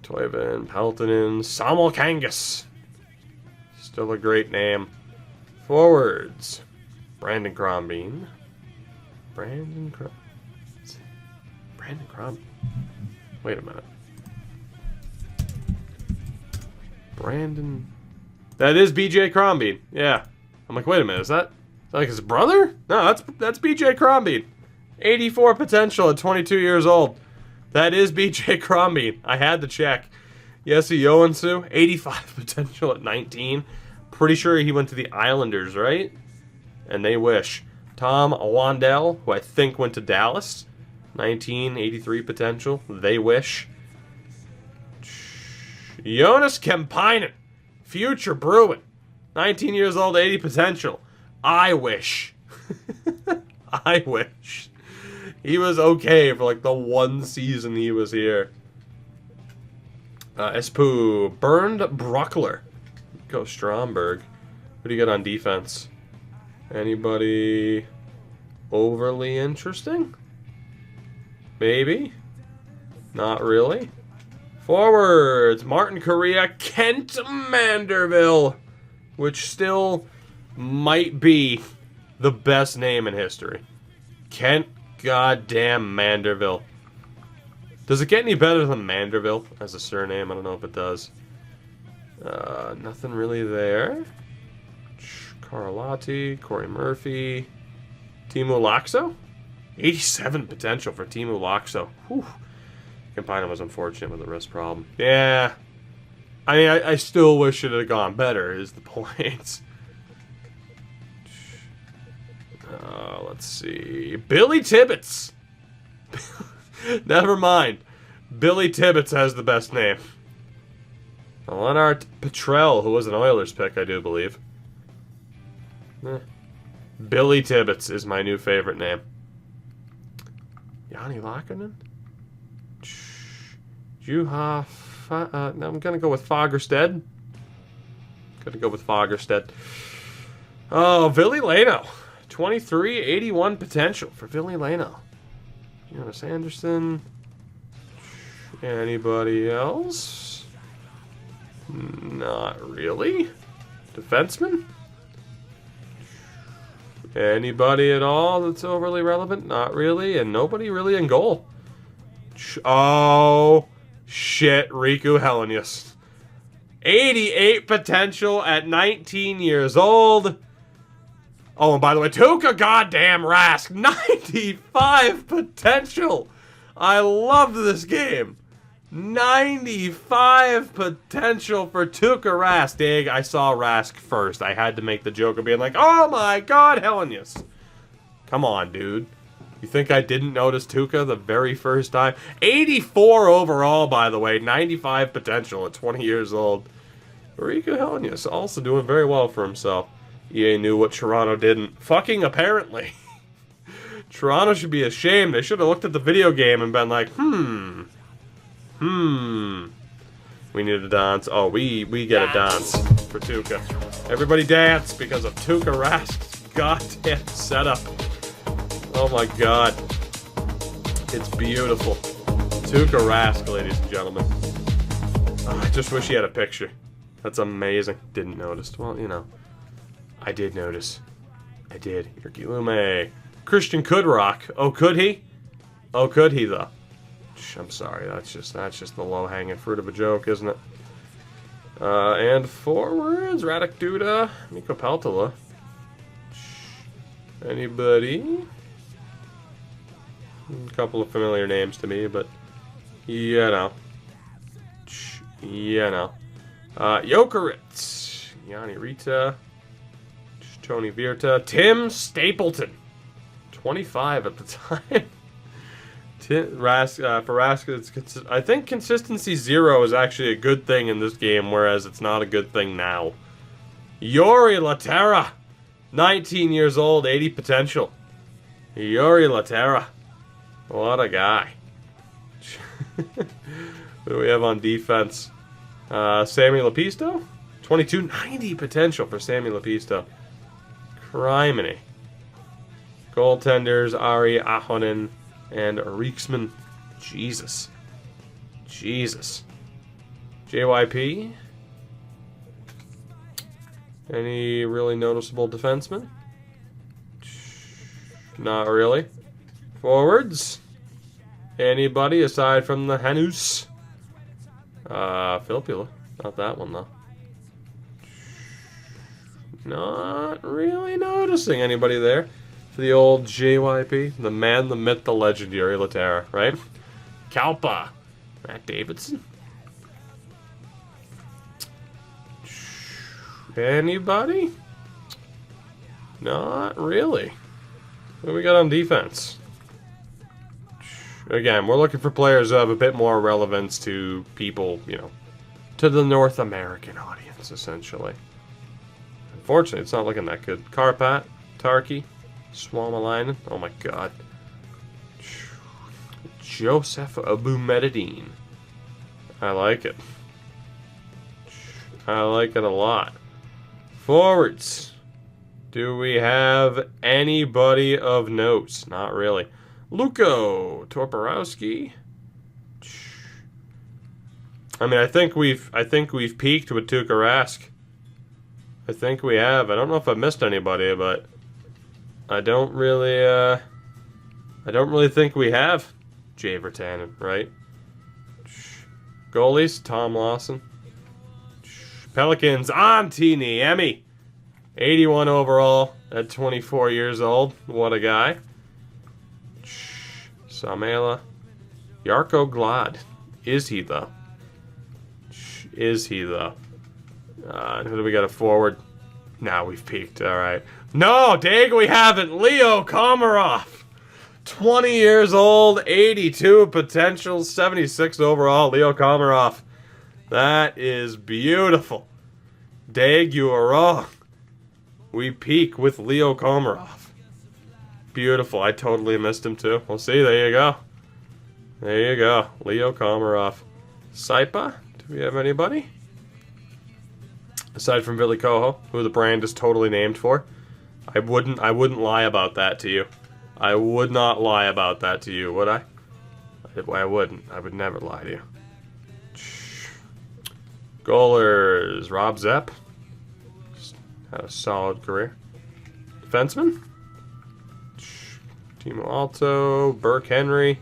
Toivonen, Peltonen, Samuel Kangas. Still a great name. Forwards. Brandon Crombie. Brandon Crombie. Wait a minute. Brandon. That is BJ Crombie. Yeah. I'm like, wait a minute. Is that like his brother? No, that's BJ Crombie. 84 potential at 22 years old. That is BJ Crombie. I had to check. Jesse Joensuu, 85 potential at 19. Pretty sure he went to the Islanders, right? And they wish. Tom Wandell, who I think went to Dallas. 19, 83 potential. They wish. Jonas Kemppainen, future Bruin. 19 years old, 80 potential. I wish. I wish. He was okay for like the one season he was here. Espoo, Bernd Bruckler. Go Stromberg. What do you got on defense? Anybody overly interesting? Maybe. Not really. Forwards, Martin Correa, Kent Manderville, which still might be the best name in history. Kent goddamn Manderville. Does it get any better than Manderville as a surname? I don't know if it does. Nothing really there. Carlotti, Corey Murphy, Timu Laxo? 87 potential for Timu Laxo. Whew. Campina was unfortunate with the wrist problem. Yeah. I mean, I still wish it had gone better, is the point. Let's see. Billy Tibbetts. Never mind. Billy Tibbetts has the best name. Leonard Petrell, who was an Oilers pick, I do believe. Billy Tibbetts is my new favorite name. Yanni Laakkonen? Juha... I'm going to go with Fagerstedt. Oh, Ville Leino. 23, 81 potential for Ville Leino. Jonas Anderson. Anybody else? Not really. Defenseman? Anybody at all that's overly relevant? Not really. And nobody really in goal. Oh, shit. Riku Helenius. 88 potential at 19 years old. Oh, and by the way, Tuukka goddamn Rask. 95 potential. I love this game. 95 potential for Tuukka Rask. Dig, I saw Rask first. I had to make the joke of being like, oh my god, Helenius. Come on, dude. You think I didn't notice Tuukka the very first time? 84 overall, by the way. 95 potential at 20 years old. Riku Helenius also doing very well for himself. EA knew what Toronto didn't. Fucking apparently. Toronto should be ashamed. They should have looked at the video game and been like, we need a dance. Oh, we get a dance for Tuukka. Everybody dance because of Tuukka Rask's goddamn setup. Oh my god. It's beautiful. Tuukka Rask, ladies and gentlemen. Oh, I just wish he had a picture. That's amazing. Didn't notice. Well, you know. I did notice. I did. Yerky Lume. Christian Kudrock. Oh, could he? Oh, could he, though? I'm sorry. That's just the low-hanging fruit of a joke, isn't it? And forwards. Radek Duda. Mikko Peltola. Anybody? A couple of familiar names to me, but you know. Jokeritz. Yanni Rita. Tony Virta. Tim Stapleton. 25 at the time. For Rask, I think consistency 0 is actually a good thing in this game, whereas it's not a good thing now. Yori Laterra. 19 years old, 80 potential. Yori Laterra. What a guy. What do we have on defense? Sammy Lepisto? 22, 90 potential for Sammy Lepisto. Criminy. Goaltenders, Ari Ahonen and Riksman. Jesus. JYP? Any really noticeable defensemen? Not really. Forwards? Anybody aside from the Hanus? Filppula. Not that one, though. Not really noticing anybody there. For the old JYP. The man, the myth, the legend, Yuri Laterra, right? Kalpa. Matt Davidson. Anybody? Not really. What do we got on defense? Again, we're looking for players who have a bit more relevance to people, you know, to the North American audience, essentially. Unfortunately, it's not looking that good. Karpat, Tarki, Swamalainen. Oh my god. Joseph Abumedidine. I like it. I like it a lot. Forwards. Do we have anybody of note? Not really. Luko Torporowski. I mean, I think we've peaked with Tuukka Rask. I think we have. I don't know if I've missed anybody, but I don't really think we have Jay Virtanen, right? Goalies, Tom Lawson. Pelicans, Antti Niemi. 81 overall at 24 years old. What a guy. Samela. Jarkko Glad. Is he, though? Who do we got a forward? Now we've peaked. All right. No, Dag, we haven't. Leo Komarov. 20 years old, 82 potential, 76 overall, Leo Komarov. That is beautiful. Dag, you are wrong. We peak with Leo Komarov. Beautiful. I totally missed him too. We'll see. There you go. There you go. Leo Komarov. Saipa? Do we have anybody? Aside from Billy Coho, who the brand is totally named for. I wouldn't lie about that to you. I would not lie about that to you, would I? I wouldn't. I would never lie to you. Goalers, Rob Zepp. Just had a solid career. Defenseman? Timo Alto, Burke Henry.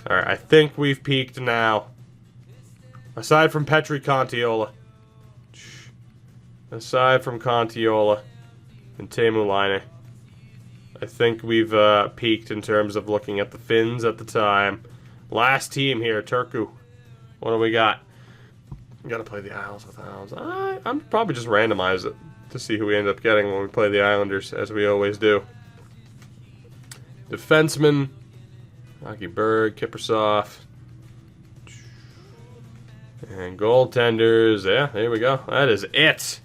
Alright, I think we've peaked now. Aside from Petri Contiola. Aside from Contiola and Teemu Laine. I think we've peaked in terms of looking at the Finns at the time. Last team here, Turku. What do we got? We gotta play the Isles with Isles. I'm probably just randomize it to see who we end up getting when we play the Islanders, as we always do. Defenseman, Rocky Berg, Kiprusoff. And goaltenders, yeah, there we go. That is it.